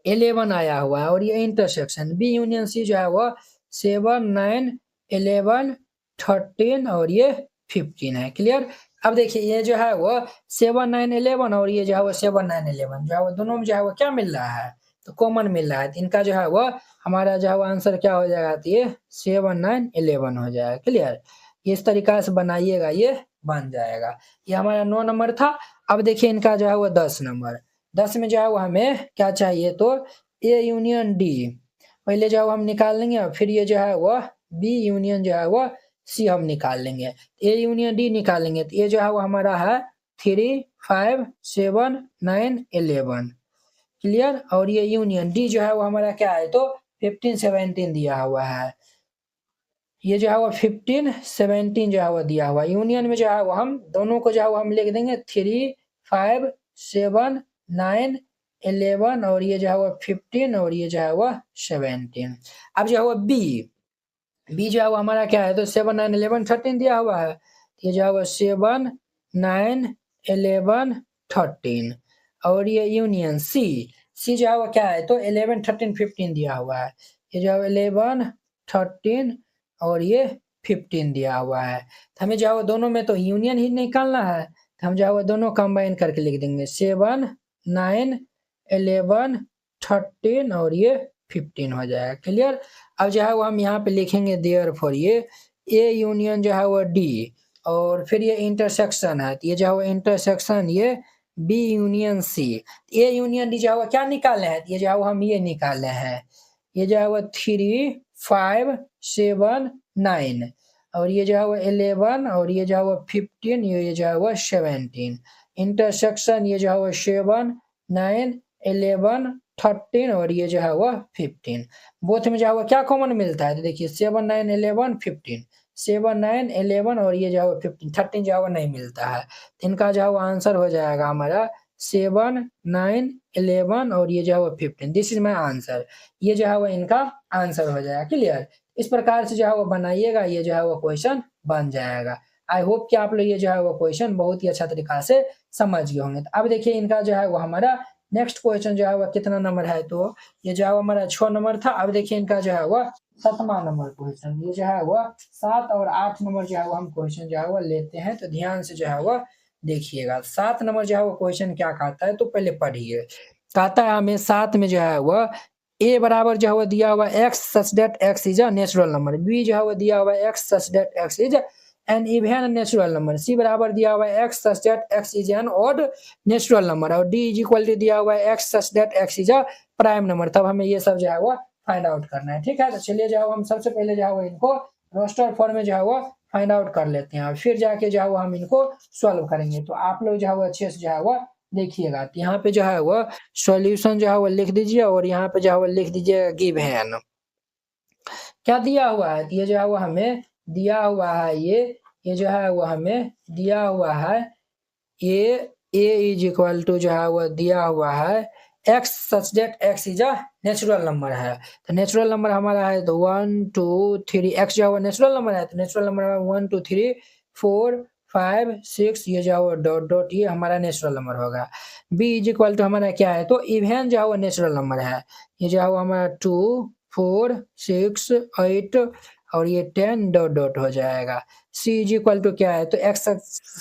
11 आया हुआ है और ये इंटरसेक्शन बी यूनियन सी जो है वो 7 9 11 13 और ये 15 है। क्लियर। अब देखिए ये जो है वो 7 9 11 और ये जो है वो 7 9 11 जो है वो दोनों में जो है वो क्या मिल रहा है तो कॉमन मिल रहा है, तो इनका जो है वो हमारा जो है वो आंसर क्या हो जाएगा तो ये 7 9 11 हो जाएगा। क्लियर। इस तरीका से बनाइएगा ये बन जाएगा। ये हमारा 9 नंबर था। अब देखिए इनका जो है वो 10 नंबर 10 में जो है वो हमें क्या चाहिए तो ए यूनियन डी पहले जो है वो हम निकाल लेंगे और फिर ये जो है वो बी यूनियन जो है वो सी हम निकाल लेंगे। ए यूनियन डी निकालेंगे तो ये जो है वो हमारा है 3 5 7 9 11। क्लियर। और ये यूनियन डी जो है वो हमारा क्या है तो 15 17 दिया हुआ है, ये जो है वो 15 17 जो है वो दिया हुआ। यूनियन में जो है वो हम दोनों को जो है वो हम लिख देंगे 3 5 7 9 11 और ये जो है वो 15 और ये जो है वो 17। अब जो है वो बी जो है वो हमारा क्या है तो 7 9 11 13 दिया हुआ है, ये जो है वो 7 9 11 13 और ये यूनियन सी जो है वो क्या है तो 11 13 15 दिया हुआ है, ये जो है 11 13 और ये 15 दिया हुआ है। तो हमें जो है वो दोनों में तो यूनियन ही निकालना है, तो हम जो है वो दोनों कंबाइन करके लिख देंगे 7 9 11 13 और ये 15 हो जाएगा। क्लियर। अब जो है वो हम यहाँ पे लिखेंगे देयरफॉर ये ए यूनियन जो है वो डी और फिर ये इंटरसेक्शन है तो ये जो है वो इंटरसेक्शन ये B union C. A union D जो है वो क्या निकाले हैं ये जो है वो हम ये निकाले हैं, ये जो है वो 3 5 7 9 और ये जो है वो 11 और ये जो है वो 15 ये जो है वो 17। इंटरसेक्शन ये जो है वो 7 9 11 13 और ये जो है वो 15। बोथ में जो है वो क्या कॉमन मिलता है तो देखिए 7 9 11 15 7 9 11 और ये जो है वो 15 13 जो है वो नहीं मिलता है, तो इनका जो है वो आंसर हो जाएगा हमारा 7 9 11 और ये जो है वो 15। This is my answer. ये जो है वो इनका आंसर हो जाएगा। क्लियर। इस प्रकार से जो है वो बनाइएगा, ये जो है वो क्वेश्चन बन जाएगा। आई होप कि आप लोग ये जो है वो क्वेश्चन बहुत ही अच्छा तरीका से समझ गए होंगे। तो अब देखिए इनका जो है वो हमारा नेक्स्ट क्वेश्चन जो है वो कितना नंबर है तो ये जो है वो हमारा 6 नंबर था। अब देखिए इनका जो है वो 7वां नंबर क्वेश्चन, ये जो है वो 7 और 8 नंबर जो है वो हम क्वेश्चन जो है वो लेते हैं, तो ध्यान से जो है वो देखिएगा। 7 नंबर जो है वो क्वेश्चन क्या कहता है तो पहले पढ़िए। कहता है हमें 7 में जो है वो ए बराबर जो है वो दिया हुआ x such that x is a natural number, B जो है वो दिया हुआ x such that x is an even natural number, C बराबर दिया हुआ x such that x is an odd natural number और डी इज इक्वल टू दिया हुआ x such that x is a prime number. तब हमें ये सब जो है वो फाइंड आउट करना है। ठीक है। तो चलिए जो है हम सबसे पहले जो है वो इनको रोस्टर फॉर्म में जो है वो फाइंड आउट कर लेते हैं और फिर जाके जो है वो हम इनको सॉल्व करेंगे। तो आप लोग जो है वो अच्छे से जो है वो देखिएगा। तो यहाँ पे जो है वो सॉल्यूशन जो है वो लिख दीजिए और यहाँ पे जो है वो लिख दीजिए गिवन। क्या दिया हुआ है ये जो है वो हमें दिया हुआ है ये जो है वो हमें दिया हुआ है ए इज इक्वल टू जो है वो दिया हुआ है x such that x is a natural number है। तो नेचुरल नंबर हमारा है तो 1 2 3 एक्स जो है वो नेचुरल नंबर है, तो नेचुरल नंबर 1 2 3 4 5 6 ये जो है वो डॉट डॉट ये हमारा नेचुरल नंबर होगा। बी इज इक्वल टू हमारा क्या है तो इवन जो है वो नेचुरल नंबर है, ये जो है वो हमारा 2 4 6 8 और ये 10 डॉट डॉट हो जाएगा। सी इज इक्वल टू क्या है तो एक्स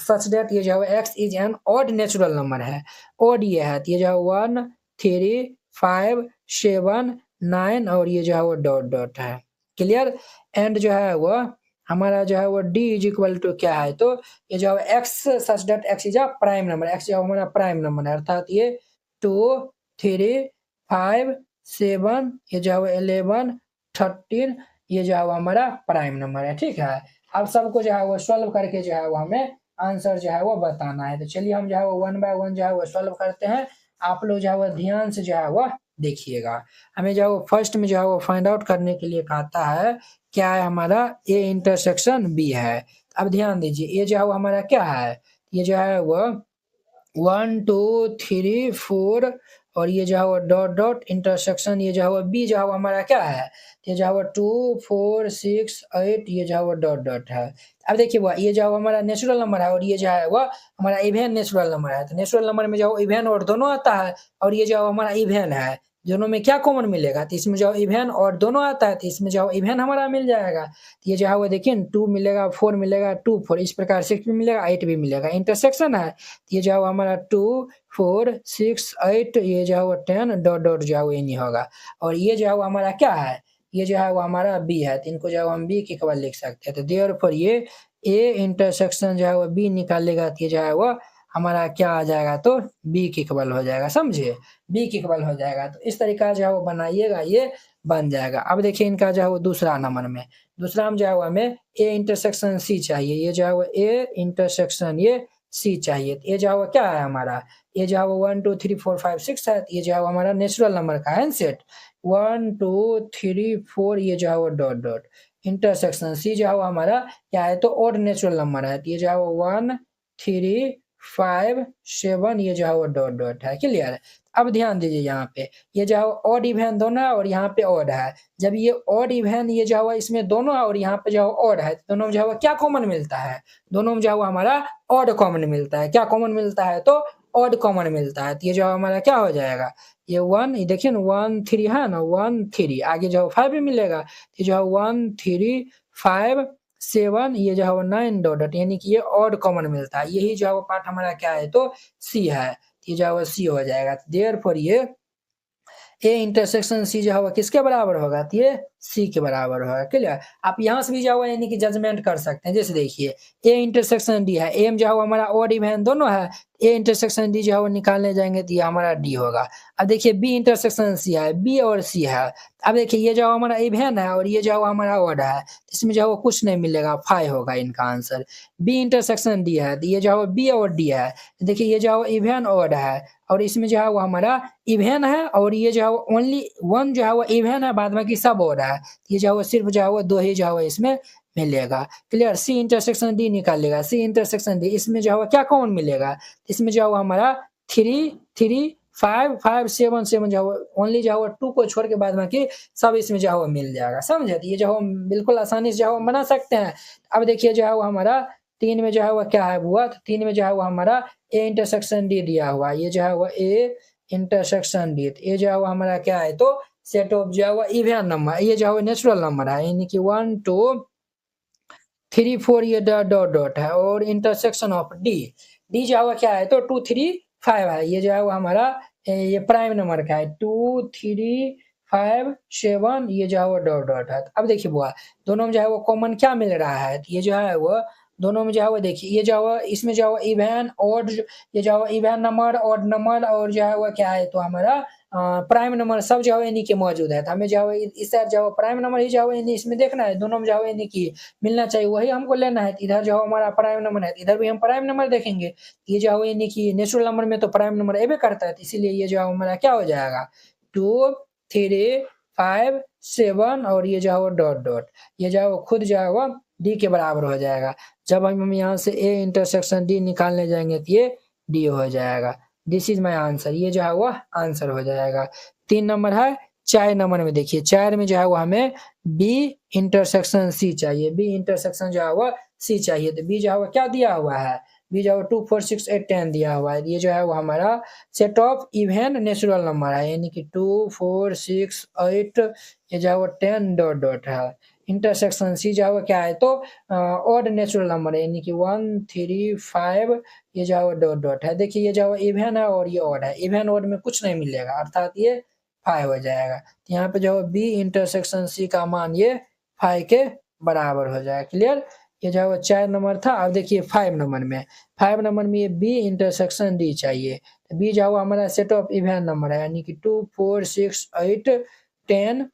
सच दैट ये जो है x is an odd natural number है, ऑड ये है तो ये जो है 1 3 5 7 9 और ये जो है वो डॉट डॉट है। क्लियर। एंड जो है वो हमारा जो है वो डी इज इक्वल टू क्या है तो ये जो है x such that x is a prime number, x जो हमारा प्राइम नंबर है अर्थात ये 2 3 5 7 ये जो है 11 13 ये जो है हमारा प्राइम नंबर है। ठीक है, अब सबको जो है वो सॉल्व करके जो है वो हमें आंसर जो है वो बताना है। तो चलिए हम जो है वो 1 बाय 1 जो है वो सॉल्व करते हैं। आप लोग जो है वो ध्यान से जो है वो देखिएगा। हमें जो है वो फर्स्ट में जो है वो फाइंड आउट करने के लिए कहता है क्या है हमारा ए इंटरसेक्शन बी है। अब ध्यान दीजिए ये जो है वो हमारा क्या है, ये जो है वो 1 2 3 4 और ये जो है वो डॉट डॉट इंटरसेक्शन ये जो है वो बी जो है वो हमारा क्या है, ये जो है वो 2 4 6 8 ये जो है वो डॉट डॉट है। अब देखिए वो ये जो है वो हमारा नेचुरल नंबर है और ये जो है वो हमारा इवेन नेचुरल नंबर है। तो नेचुरल नंबर में जो है इवेन और दोनों आता है और ये जो है हमारा इवेन है, दोनों में क्या कॉमन मिलेगा, तो इसमें जो इवेन और दोनों आता है तो इसमें जो इवेन हमारा मिल जाएगा। तो ये जो है वो देखिए 2 मिलेगा 4 मिलेगा 2 4 इस प्रकार 6 भी मिलेगा 8 भी मिलेगा, इंटरसेक्शन है। तो ये जो है हमारा 2 4 6 8 ये जो है वो 10 डॉट डॉट जो है वो नहीं होगा। और ये जो है वो हमारा क्या है, ये जो है वो हमारा बी है। तो इनको जो है हम बी के केवल लिख सकते हैं। तो देयरफॉर ये ए इंटरसेक्शन जो है वो बी निकालेगा तो ये जो है वो हमारा क्या आ जाएगा, तो बी के इक्वल हो जाएगा। समझिए, बी के इक्वल हो जाएगा। तो इस तरीका जो है वो बनाइएगा, ये बन जाएगा। अब देखिए इनका जो है वो दूसरा नंबर में, दूसरा में जो है वो हमें ए इंटरसेक्शन सी चाहिए। ये जो है वो ए इंटरसेक्शन ये सी चाहिए। तो ये जो है वो क्या है हमारा, ये जो है वो 1 2 3 4 5 6 है। ये जो है वो हमारा नेचुरल नंबर का है सेट 1 2 3 4 ये जो है वो डॉट डॉट इंटरसेक्शन सी जो है वो हमारा क्या है, तो ऑड नेचुरल नंबर है। तो ये जो है वो 1 3 5 7 ये जो है वो डॉट डॉट है। क्लियर। अब ध्यान दीजिए यहाँ पे ये जो है ऑड इवन दोनों है और यहाँ पे ऑड है। जब ये ऑड इवन ये जो है इसमें दोनों है और यहाँ पे जो है ऑड है, दोनों में जो है क्या कॉमन मिलता है, दोनों में जो है हमारा ऑड कॉमन मिलता है। क्या कॉमन मिलता है, तो ऑड कॉमन मिलता है। तो ये जो हमारा क्या हो जाएगा, ये 1 ये देखिए ना 1 3 है ना 1 3 आगे जो 5 भी मिलेगा। ये जो है 1 3 5 7 ये जो है वो 9 डॉट डॉट यानी कि ये ऑड कॉमन मिलता है। यही जो है वो पार्ट हमारा क्या है, तो सी है। ये जो है वो सी हो जाएगा। देयरफॉर ये ए इंटरसेक्शन सी जो है वो किसके बराबर होगा, तो ये सी के बराबर होगा। क्लियर। आप यहाँ से भी जो है यानी कि जजमेंट कर सकते हैं। जैसे देखिए ए इंटरसेक्शन डी है, ए में जो है हमारा ऑड इवन दोनों है, ए इंटरसेक्शन डी जो है वो निकालने जाएंगे तो ये हमारा डी होगा। अब देखिए बी इंटरसेक्शन सी है, बी और सी है। अब देखिए ये जो हमारा इवन है और ये जो हमारा ऑड है, इसमें जो है वो कुछ नहीं मिलेगा, 5 होगा इनका आंसर। बी इंटरसेक्शन डी है तो ये जो है बी और डी है। देखिए ये जो है इवन ऑड है और इसमें जो है वो हमारा इवन है और ये जो है ओनली 1 जो है वो इवन है, बाद बाकी सब ऑड है। ये जो है वो सिर्फ जो है वो 2 ही जो है वो इसमें मिलेगा। क्लियर। सी इंटरसेक्शन डी निकालेगा, सी इंटरसेक्शन डी इसमें जो है वो क्या कॉमन मिलेगा, इसमें जो है वो हमारा 3 3 5 5 7 7 जो है वो ओनली जो है वो 2 को छोड़ के बाद बाकी सब इसमें जो है वो मिल जाएगा। समझे। तो ये जो हम बिल्कुल आसानी से जो है वो बना सकते हैं। अब देखिए जो है वो हमारा 3 में जो है वो क्या है हुआ, तो 3 में जो है वो हमारा ए इंटरसेक्शन डी दिया हुआ। ये जो है वो ए इंटरसेक्शन डी, ये जो है वो हमारा क्या है, तो सेट ऑफ जो है वो इवन नंबर, ये जो है वो नेचुरल नंबर है यानी कि 1 2 3 4 ये डॉट डॉट डॉट है और इंटरसेक्शन ऑफ डी, डी जो है वो क्या है, तो 2 3 5 है। ये जो है वो हमारा ये प्राइम नंबर का है 2 3 5 7 ये जो है वो डॉट डॉट है। अब देखिए बुआ दोनों में जो है वो कॉमन क्या मिल रहा है, ये जो है वो दोनों में जो है वो देखिए ये जो है इसमें जो है इवन ऑड, ये जो है इवन नंबर ऑड नंबर और जो है वो क्या है, तो हमारा प्राइम नंबर सब जो है इन्हीं के मौजूद है। तो हमें जो है इस साइड जो है प्राइम नंबर ही जो है इसमें देखना है, दोनों में जो है इन्हीं की मिलना चाहिए, वही हमको लेना है। इधर जो है हमारा प्राइम नंबर है, इधर भी हम प्राइम नंबर देखेंगे। ये जो है यानी कि नेचुरल नंबर में तो प्राइम नंबर एबे करता है, तो इसीलिए ये जो है हमारा क्या हो जाएगा 2 3 5 7 और ये जो है वो डॉट डॉट ये जो है वो खुद जो है वो डी के बराबर हो जाएगा। जब हम यहाँ से ए इंटरसेक्शन डी निकालने जाएंगे तो ये डी हो जाएगा। दिस इज माय आंसर, ये जो है वो आंसर हो जाएगा। 3 नंबर है। 4 नंबर में देखिए 4 में जो है वो हमें बी इंटरसेक्शन सी चाहिए, बी इंटरसेक्शन जो है वो सी चाहिए। तो बी जो है वो क्या दिया हुआ है, बी जो है 2 4 6 8 10 दिया हुआ है। ये जो है वो हमारा set of even natural number है यानी कि 2 4 6 8 ये जो है वो 10 डॉट डॉट है। इंटरसेक्शन सी जो है वो क्या है, तो ऑड नेचुरल नंबर है यानी कि 1 3 5 ये जो है वो डॉट डॉट है। देखिए ये जो है इवन है और ये ऑड है, इवन ऑड में कुछ नहीं मिलेगा अर्थात ये 5 हो जाएगा। तो यहाँ पे जो है बी इंटरसेक्शन सी का मान ये 5 के बराबर हो जाएगा। क्लियर। ये जो है वो 4 नंबर था। अब देखिए 5 नंबर में, 5 नंबर में ये बी इंटरसेक्शन डी चाहिए। तो बी जो है वो हमारा सेट ऑफ इवन नंबर है, यानी कि 2 4 6 8 10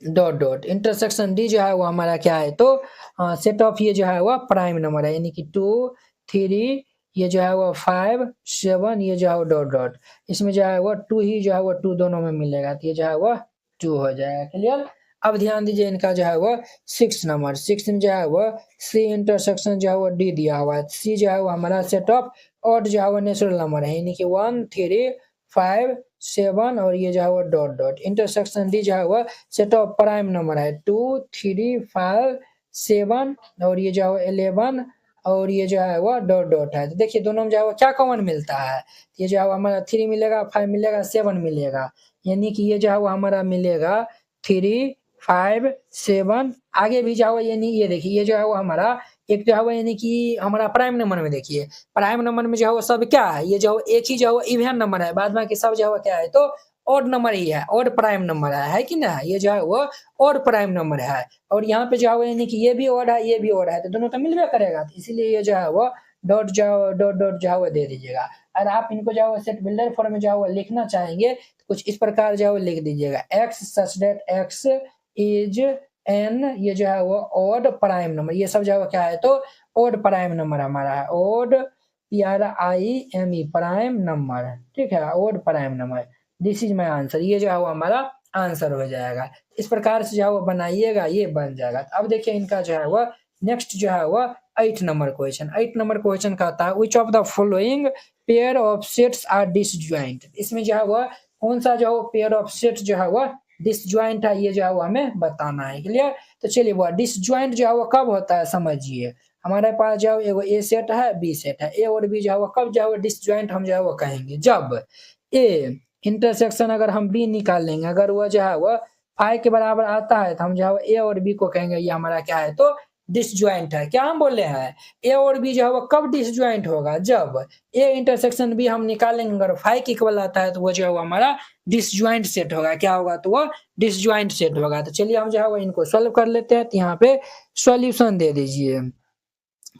डॉट डॉट। इंटरसेक्शन डी जो है वो हमारा क्या है, तो सेट ऑफ ये जो है वो प्राइम नंबर है, यानी कि 2 3 ये जो है वो 5 7 ये जो है वो डॉट डॉट। इसमें जो है वो 2 ही जो है वो 2 दोनों में मिलेगा, तो ये जो है वो 2 हो जाएगा। क्लियर। अब ध्यान दीजिए इनका जो है वो 6 नंबर, 6 में जो है वो सी इंटरसेक्शन जो है वो डी दिया हुआ है। सी जो है वो हमारा सेट ऑफ ऑड जो है वो नेचुरल नंबर है, यानी कि 1 3 5 7 और ये जो है वो डॉट डॉट। इंटरसेक्शन डी जो है वो सेट ऑफ प्राइम नंबर है, 2 3 5 7 और ये जो है 11 और ये जो है वो डॉट डॉट है। तो देखिए दोनों में जो है वो क्या कॉमन मिलता है, ये जो है हमारा 3 मिलेगा, 5 मिलेगा, 7 मिलेगा, यानी कि ये जो है वो हमारा मिलेगा 3 5 7। आगे भी जाओ, यानी ये देखिए ये जो है वो हमारा एक जो है वो यानी कि हमारा प्राइम नंबर में देखिए, प्राइम नंबर में जो है वो सब क्या है, ये जो एक ही जो है वो इवन नंबर है, बाद बाकी सब जो है क्या है, तो ऑड नंबर ही है, ऑड प्राइम नंबर है कि ना, ये जो है वो ऑड प्राइम नंबर है। और यहाँ पे जो है यानी कि ये भी ऑड है ये भी ऑड है, तो दोनों तो मिलबे करेगा, तो इसीलिए ये जो है वो डॉट डॉट जो है वो दे दीजिएगा। और आप इनको जो है सेट बिल्डर फॉर्म में जो है वो लिखना चाहेंगे तो कुछ इस प्रकार जो है वो लिख दीजिएगा, x such that x is N, ये जो है वो ऑड प्राइम नंबर, ये सब जो है क्या है, तो ऑड प्राइम नंबर हमारा है, ऑड PRIME प्राइम नंबर, ठीक है, odd prime number. This is my answer, ये जो है वो हमारा आंसर हो जाएगा। इस प्रकार से जो है वो बनाइएगा, ये बन जाएगा। अब देखिए इनका जो है वो नेक्स्ट जो है वो 8 नंबर क्वेश्चन। 8 नंबर क्वेश्चन कहता है which of the following pair of sets are disjoint. इसमें जो है वो कौन सा जो है पेयर ऑफ सेट जो है वो डिसजॉइंट है, ये जो है वो हमें बताना है। क्लियर। तो चलिए वो डिसजॉइंट जो है वो कब होता है समझिए, हमारे पास जो एगो ए सेट है बी सेट है, ए और बी जो है वो कब जो है वो डिसजॉइंट हम जो है वो कहेंगे, जब ए इंटरसेक्शन अगर हम बी निकाल लेंगे, अगर वो जो है वो 5 के बराबर आता है तो हम जो है ए और बी को कहेंगे ये हमारा क्या है, तो डिसजॉइंट है। क्या हम बोले हैं, ए और बी जो है वो कब डिसजॉइंट होगा, जब ए इंटरसेक्शन बी हम निकालेंगे अगर 5 के इक्वल आता है तो वो जो है वो हमारा डिसजॉइंट सेट होगा। क्या होगा, तो वो डिसजॉइंट सेट होगा। तो चलिए हम जो है वो इनको सॉल्व कर लेते हैं। तो यहाँ पे सॉल्यूशन दे दीजिए।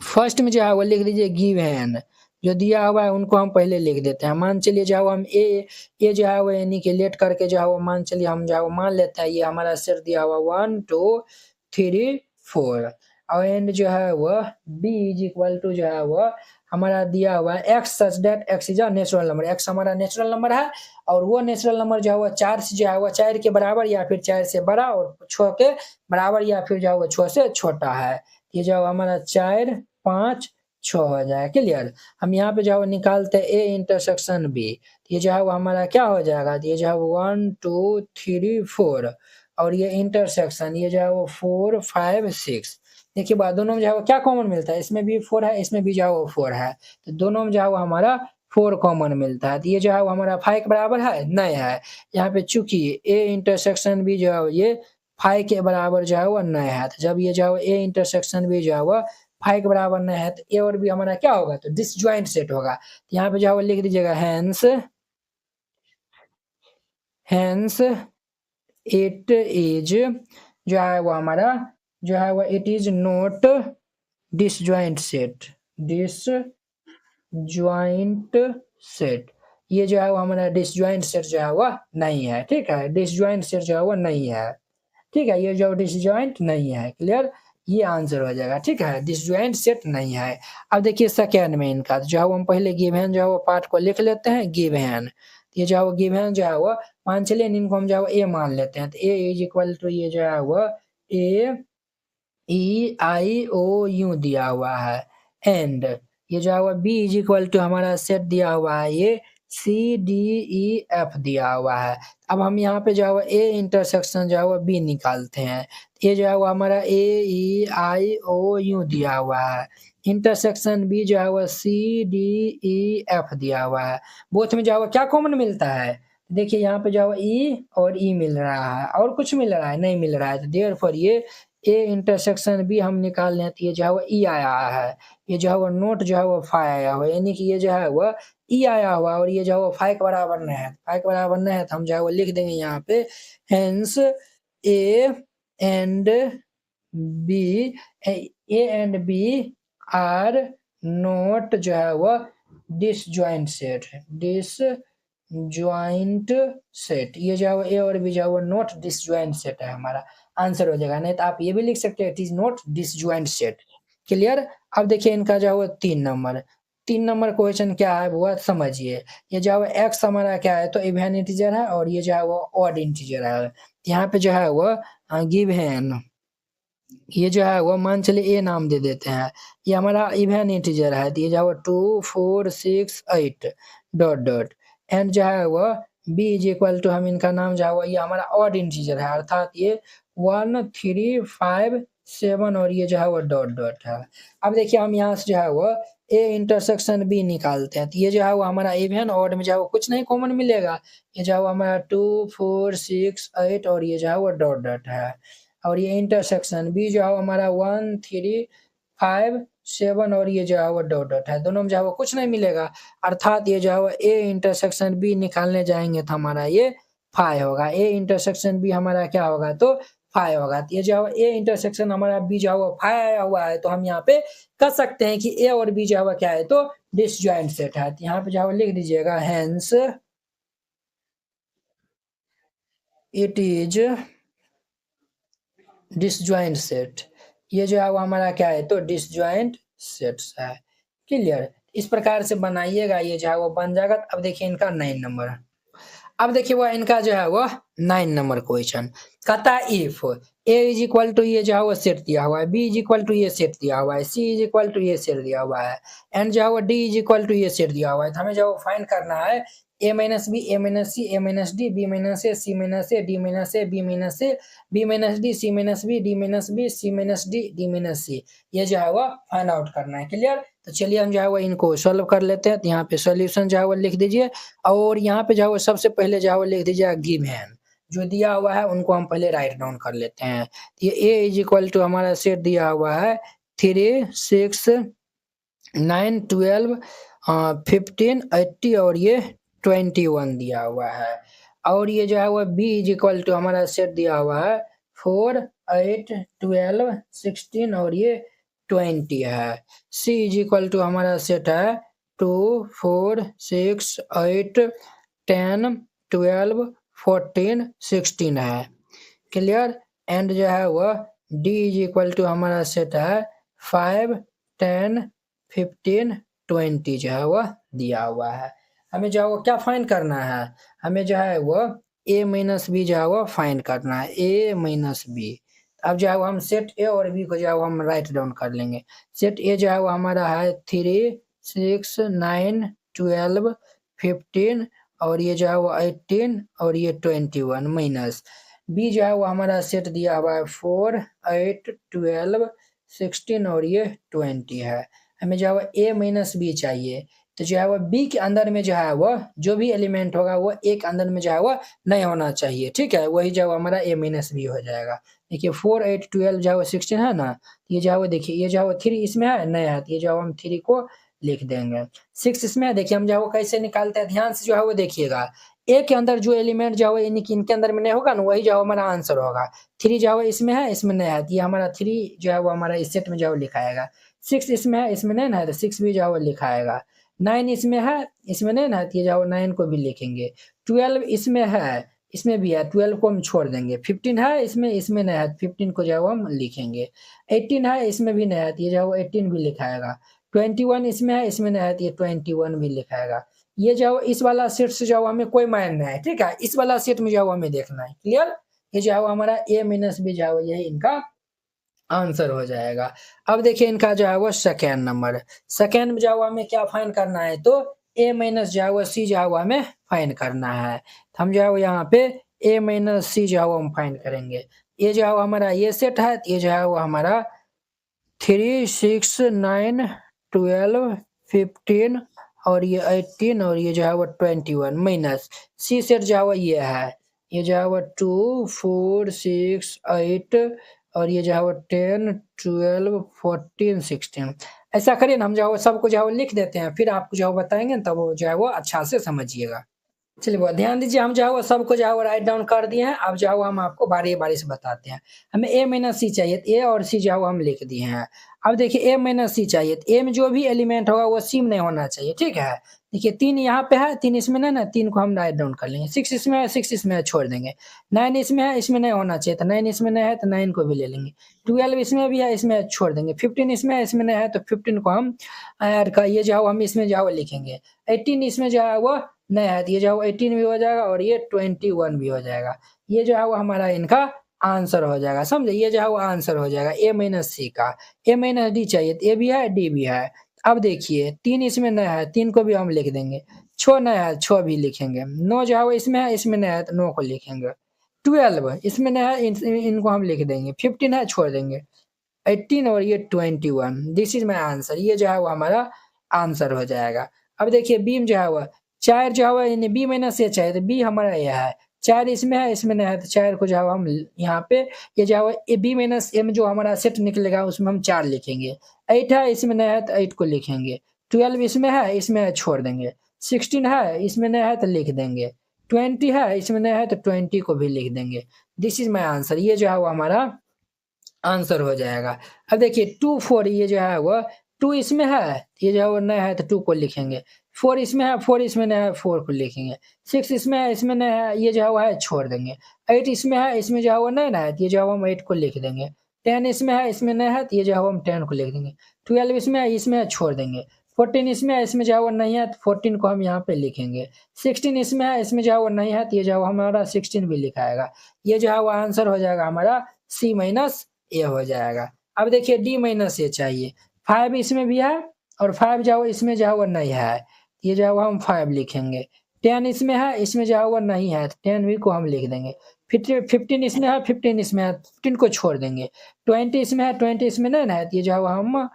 फर्स्ट में जो है वो लिख दीजिए गिवन, जो दिया हुआ है उनको हम पहले लिख देते हैं। मान चलिए जो है हम ए जो है वो यानी कि लेट करके जो है वो मान चलिए हम जो है वो मान लेते हैं ये हमारा सेट दिया हुआ 1 2 3 4 और एंड जो है वो बी इज इक्वल टू जो है वो हमारा दिया हुआ है x such that x is a natural number. X हमारा नेचुरल नंबर है और वो नेचुरल नंबर जो है वो 4 से जो है वो 4 के बराबर या फिर 4 से बड़ा और 6 के बराबर या फिर जो है वो 6 से छोटा है। ये जो हमारा 4 5 6 हो जाएगा। क्लियर। हम यहाँ पे जो है निकालते हैं ए इंटरसेक्शन बी, ये जो है वो हमारा क्या हो जाएगा, ये जो है 1 2 3 4 और ये इंटरसेक्शन ये जो है वो 4 5 6। देखिए बात दोनों में जो है वो क्या कॉमन मिलता है, इसमें भी 4 है इसमें भी जो है वो 4 है, तो दोनों में जो है वो हमारा 4 कॉमन मिलता है। तो ये जो है वो हमारा 5 के बराबर है नहीं है, यहाँ पे चूंकि ए इंटरसेक्शन भी जो है ये 5 के बराबर जो है वो नहीं है, तो जब ये जो है ए इंटरसेक्शन भी जो है वो 5 के बराबर नहीं है तो ए और बी हमारा क्या होगा, तो डिसजॉइंट सेट होगा। तो यहाँ पे जो है वो लिख दीजिएगा हैंस इट इज जो है वो हमारा जो है वो it is not disjoint set, disjoint set, ये जो है वो हमारा डिसजॉइंट सेट जो है वो नहीं है। ठीक है, डिसजॉइंट सेट जो है वो नहीं है। ठीक है, ये जो डिसजॉइंट नहीं है। क्लियर, ये आंसर हो जाएगा। ठीक है, डिसजॉइंट सेट नहीं है। अब देखिए सेकेंड में इनका जो है वो हम पहले गिवन जो है वो पार्ट को लिख लेते हैं। गिवन ये जो है वो गिवन जो है वो मान चलिए इनको हम जो है ए मान लेते हैं, तो ए इज इक्वल टू ये जो है वो ए ई आई ओ यू दिया हुआ है एंड ये जो है वो बी इज इक्वल टू हमारा सेट दिया हुआ है ये सी डी ई एफ दिया हुआ है। अब हम यहाँ पे जो है वो ए इंटरसेक्शन जो है वो बी निकालते हैं। ये जो है वो हमारा ए ई आई ओ यू दिया हुआ है, इंटरसेक्शन बी जो है वो सी डी ई एफ दिया हुआ है। बोथ में जो है वो क्या कॉमन मिलता है, देखिए यहाँ पे जो है वो ई और ई मिल रहा है और कुछ मिल रहा है नहीं मिल रहा है, तो देयरफॉर ये ए इंटरसेक्शन बी हम निकाल लें तो ये जो है वो ई आया है, ये जो है वो नोट जो है वो 5 आया हुआ है, यानी कि ये जो है वो ई आया हुआ और ये जो है वो 5 के बराबर नहीं है। 5 के बराबर नहीं है तो हम जो है वो लिख देंगे यहाँ पे hence A and B A and B are not जो है वो डिसजॉइंट सेट, डिसजॉइंट सेट, ये जो है ए और बी जो है वो नॉट डिसजॉइंट सेट है, हमारा आंसर हो जाएगा। नहीं तो आप ये भी लिख सकते हैं it is not disjoint set. Clear. अब देखिए इनका जो है वो 3 नंबर क्वेश्चन क्या है वो समझिए। ये जो है एक्स हमारा क्या है तो इवन इंटीजर है और ये जो है वो ऑड इंटीजर है। यहाँ पे जो है वो गिवन, ये जो है वो मान चलिए ए नाम दे देते हैं, ये हमारा इवन इंटीजर है, तो ये जो है 2 4 6 8 डॉट डॉट एंड जो है वो बी इज इक्वल टू, हम इनका नाम जो है वो ये हमारा ऑड इंटीजर है, अर्थात ये 1 3 5 7 और ये जो है वो डॉट डॉट है। अब देखिए हम यहाँ से जो है वो ए इंटरसेक्शन बी निकालते हैं, तो ये जो है वो हमारा इवन ऑड में जो है वो कुछ नहीं कॉमन मिलेगा, ये जो है वो हमारा 2 4 6 8 और ये जो है वो डॉट डॉट है, और ये इंटरसेक्शन बी जो है हमारा 1 3 5 7 और ये जो है वो डॉट डॉट है, दोनों में जो है वो कुछ नहीं मिलेगा, अर्थात ये जो है वो ए इंटरसेक्शन बी निकालने जाएंगे तो हमारा ये 5 होगा, ए इंटरसेक्शन बी हमारा क्या होगा तो 5 होगा। तो ये जो है ए इंटरसेक्शन हमारा बी जो है वो 5 आया हुआ है, तो हम यहाँ पे कह सकते हैं कि ए और बी जो है वो क्या है तो डिसजॉइंट सेट है। तो यहाँ पे जो है वो लिख दीजिएगा hence it is disjoint set, ये जो है वो हमारा क्या है तो डिसजॉइंट सेट्स है। क्लियर। इस प्रकार से बनाइएगा, ये जो है वो बन जाएगा। अब देखिए इनका 9 नंबर, अब देखिए वो इनका जो है वो 9 नंबर क्वेश्चन कहता है if A is equal to, ये जो है वो सेट दिया हुआ है, बी इज इक्वल टू ये सेट दिया हुआ है, सी इज इक्वल टू ये सेट दिया हुआ है, एंड जो है वो डी इज इक्वल टू ये सेट दिया हुआ है। तो हमें जो फाइंड करना है A minus B, A minus C, A minus D, B minus A, C minus A, D minus A, B minus A, B minus D, C minus B, D minus B, C minus D, D minus C, ये जो है वो फाइंड आउट करना है। क्लियर। तो चलिए हम जो है वो इनको सॉल्व कर लेते हैं। तो यहाँ पे सॉल्यूशन जो है वो लिख दीजिए, और यहाँ पे जो है वो सबसे पहले जो है वो लिख दीजिए गिवन, जो दिया हुआ है उनको हम पहले राइट डाउन कर लेते हैं। ये ए इज इक्वल टू हमारा सेट दिया हुआ है 3 6 9 12 15 80 और ये 21 दिया हुआ है, और ये जो है वो बी इज इक्वल टू हमारा सेट दिया हुआ है 4 8 12 16 और ये 20 है। सी इज इक्वल टू हमारा सेट है 2 4 6 8 10 12 14 16 है। क्लियर। एंड जो है वो डी इज इक्वल टू हमारा सेट है 5 10 15 20 जो है वो दिया हुआ है। हमें जो है वो क्या फाइंड करना है, हमें जो है वो ए माइनस बी जो है वो फाइंड करना है, ए माइनस बी। अब जो है वो हम सेट ए और बी को जो है वो हम राइट डाउन कर लेंगे। सेट ए जो है वो हमारा है 3 6 9 12 15 और ये जो है वो 18 और ये 21 माइनस बी जो है वो हमारा सेट दिया हुआ है 4 8 12 16 और ये 20 है। हमें जो है वो ए माइनस बी चाहिए, तो जो है वो बी के अंदर में जो है वो जो भी एलिमेंट होगा वो ए के अंदर में जो है वो नहीं होना चाहिए, ठीक है, वही जो है हमारा ए माइनस बी हो जाएगा। देखिए 4 8 12 जो है वो 16 है ना, ये जो है वो देखिए ये जो है वो 3 इसमें है नहीं है, तो ये जो है हम 3 को लिख देंगे। 6 इसमें है, देखिए हम जो है वो कैसे निकालते हैं ध्यान से जो है वो देखिएगा, ए के अंदर जो एलिमेंट जो है इनके अंदर में नहीं होगा ना वही जो है हमारा आंसर होगा। 3 जो है इसमें है इसमें नहीं है, तो ये हमारा 3 जो है वो हमारा इस सेट में जो है लिखाएगा। 6 इसमें है इसमें नहीं ना है, तो 6 भी जो है वो लिखाएगा। 9 इसमें है इसमें नहीं ना है, तो ये जो है 9 को भी लिखेंगे। 12 इसमें है इसमें भी है, 12 को हम छोड़ देंगे। 15 है इसमें इसमें नहीं है, 15 को जो है वो हम लिखेंगे। 18 है इसमें भी नहीं है, तो ये जो है वो 18 भी लिखाएगा। 21 इसमें है इसमें नहीं है, तो ये 21 भी लिखाएगा। ये जो इस वाला सेट से जो हमें कोई मायने नहीं है, ठीक है, इस वाला सेट में जो हमें देखना है। क्लियर। ये जो है हमारा ए माइनस बी जो है यही इनका आंसर हो जाएगा। अब देखिए इनका जो है वो सेकेंड नंबर, सेकेंड में जो है हमें क्या फाइंड करना है तो ए माइनस जो है वो सी जो है वो हमें फाइंड करना है। तो हम जो है वो यहाँ पे ए माइनस सी जो है वो हम फाइंड करेंगे। ये जो है हमारा ये सेट है, ये जो है वो हमारा 3 6 9 12 15 और ये 18 और ये जो है वो 21 माइनस सी सेट जो है वो ये है, ये जो है वो 2 4 6 8 और ये जो है वो 10 12 14 16। ऐसा करिए ना हम जो है वो सबको जो है वो लिख देते हैं, फिर आपको जो है वो बताएंगे तब वो जो है वो अच्छा से समझिएगा। चलिए बहुत ध्यान दीजिए, हम जो है वो सबको जो है वो राइट डाउन कर दिए हैं। अब जो है वो हम आपको बारी-बारी से बताते हैं। हमें a माइनस सी चाहिए, तो a और c जो है वो हम लिख दिए हैं। अब देखिए a माइनस सी चाहिए, तो a में जो भी एलिमेंट होगा वो c में नहीं होना चाहिए, ठीक है? देखिए 3 यहाँ पे है, 3 इसमें नहीं ना, 3 को हम राइट डाउन कर लेंगे। 6 इसमें है, 6 इसमें है, छोड़ देंगे। 9 इसमें है, इसमें नहीं होना चाहिए, तो 9 इसमें नहीं है, तो 9 को भी ले लेंगे। 12 इसमें भी है, इसमें छोड़ देंगे। 15 इसमें है, इसमें नहीं है, तो 15 को हम ऐड कर, ये जो है वो हम इसमें जो है वो लिखेंगे। 18 इसमें जो है वो नहीं है, तो ये जो है वो 18 भी हो जाएगा और ये 21 भी हो जाएगा। ये जो है वो हमारा इनका आंसर हो जाएगा, समझे? ये जो है वो आंसर हो जाएगा a माइनस सी का। a माइनस डी चाहिए, तो a भी है, d भी है। अब देखिए 3 इसमें नहीं है, 3 को भी हम लिख देंगे। 6 नहीं है, 6 भी लिखेंगे। 9 जो है वो इसमें है, इसमें नहीं है, तो 9 को लिखेंगे। 12 इसमें नहीं है, इनको हम लिख देंगे। 15 है, छोड़ देंगे। 18 और ये 21, दिस इज माई आंसर। ये जो है वो हमारा आंसर हो जाएगा। अब देखिए बी में जो है वो 4 जो है वो यानी बी माइनस ए चाहिए, तो बी हमारा यह है। 4 इसमें है, इसमें नहीं है, तो 4 को जो है हम यहाँ पे ये जो है वो बी माइनस ए में जो हमारा सेट निकलेगा उसमें हम 4 लिखेंगे। 8 है, इसमें नहीं है, तो 8 को लिखेंगे। 12 इसमें है, इसमें है, छोड़ देंगे। 16 है, इसमें नहीं है, तो लिख देंगे। 20 है, इसमें नहीं है, तो 20 को भी लिख देंगे। This is my answer. ये जो है वो हमारा आंसर हो जाएगा। अब देखिए 2 4 ये जो है वो 2 इसमें है, ये जो है वो नहीं है, तो 2 को लिखेंगे। 4 इसमें है, 4 इसमें नहीं है, 4 को लिखेंगे। 6 इसमें है, इसमें नहीं है, ये जो है वो है, छोड़ देंगे। 8 इसमें है, इसमें जो है वो नहीं ना है, तो ये जो है वो हम 8 को लिख देंगे। 10 इसमें है, इसमें नहीं है, तो ये जो है वो हम 10 को लिख देंगे। 12 इसमें है, इसमें है, छोड़ देंगे। 14 इसमें है, इसमें जो है वो नहीं है, तो 14 को हम यहाँ पे लिखेंगे। 16 इसमें है, इसमें जो है वो नहीं है, तो ये जो है वो हमारा 16 भी लिखाएगा। ये जो है वो आंसर हो जाएगा हमारा C माइनस ए हो जाएगा। अब देखिए डी माइनस ए चाहिए। 5 इसमें भी है और 5 जो है वो इसमें जो है वो नहीं है, ये जो है वो हम 5 लिखेंगे। 10 इसमें है, इसमें जो है वो नहीं है, तो 10 भी को हम लिख देंगे। 15 इसमें है, 15 इसमें है, 15 को छोड़ देंगे। 20 इसमें है, 20 इसमें नहीं है, तो ये जो है वो हम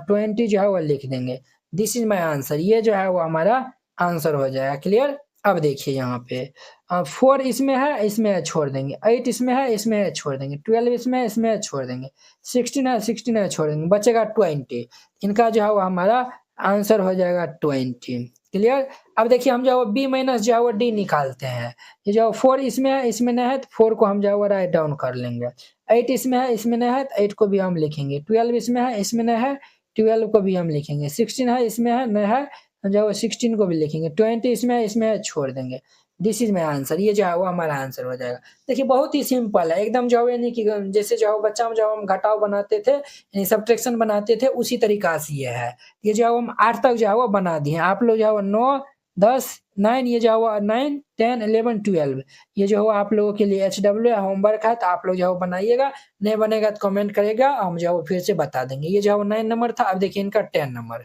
20 जो है वो लिख देंगे। This is my answer. ये जो है वो हमारा आंसर हो जाएगा। क्लियर? अब देखिए यहाँ पे 4 इसमें है, इसमें है, छोड़ देंगे। 8 इसमें है, इसमें है, छोड़ देंगे। 12 इसमें है, इसमें है, छोड़ देंगे। 16 है, 16 है, छोड़ देंगे। बचेगा 20। इनका जो है वो हमारा आंसर हो जाएगा 20। क्लियर? अब देखिए हम जो है वो बी माइनस जो है वो डी निकालते हैं। ये जो 4 इसमें है, इसमें नहीं है, तो 4 को हम जो है वो राइट डाउन कर लेंगे। 8 इसमें है, इसमें नहीं है, तो 8 को भी हम लिखेंगे। 12 इसमें है, इसमें नहीं है, 12 को भी हम लिखेंगे। 16 है, इसमें है, नहीं है, जो है 16 को भी लिखेंगे। 20 इसमें है, इसमें है, छोड़ देंगे। This is my answer. ये जो है वो हमारा आंसर हो जाएगा। देखिए बहुत ही सिंपल है एकदम, जो है यानी कि जैसे जो है बच्चा में जब हम घटाव बनाते थे यानी सब्ट्रैक्शन बनाते थे उसी तरीका से ये है। ये जो है वो हम 8 तक जो है वो बना दिए। आप लोग जो है वो 9 10 9 ये जो है वो 9 10 11 12 ये जो है आप लोगों के लिए HW होमवर्क है, तो आप लोग जो है वो बनाइएगा। नहीं बनेगा तो कमेंट करेगा, हम जो है वो फिर से बता देंगे। ये जो है वो 9 नंबर था, अब देखिए इनका 10 नंबर।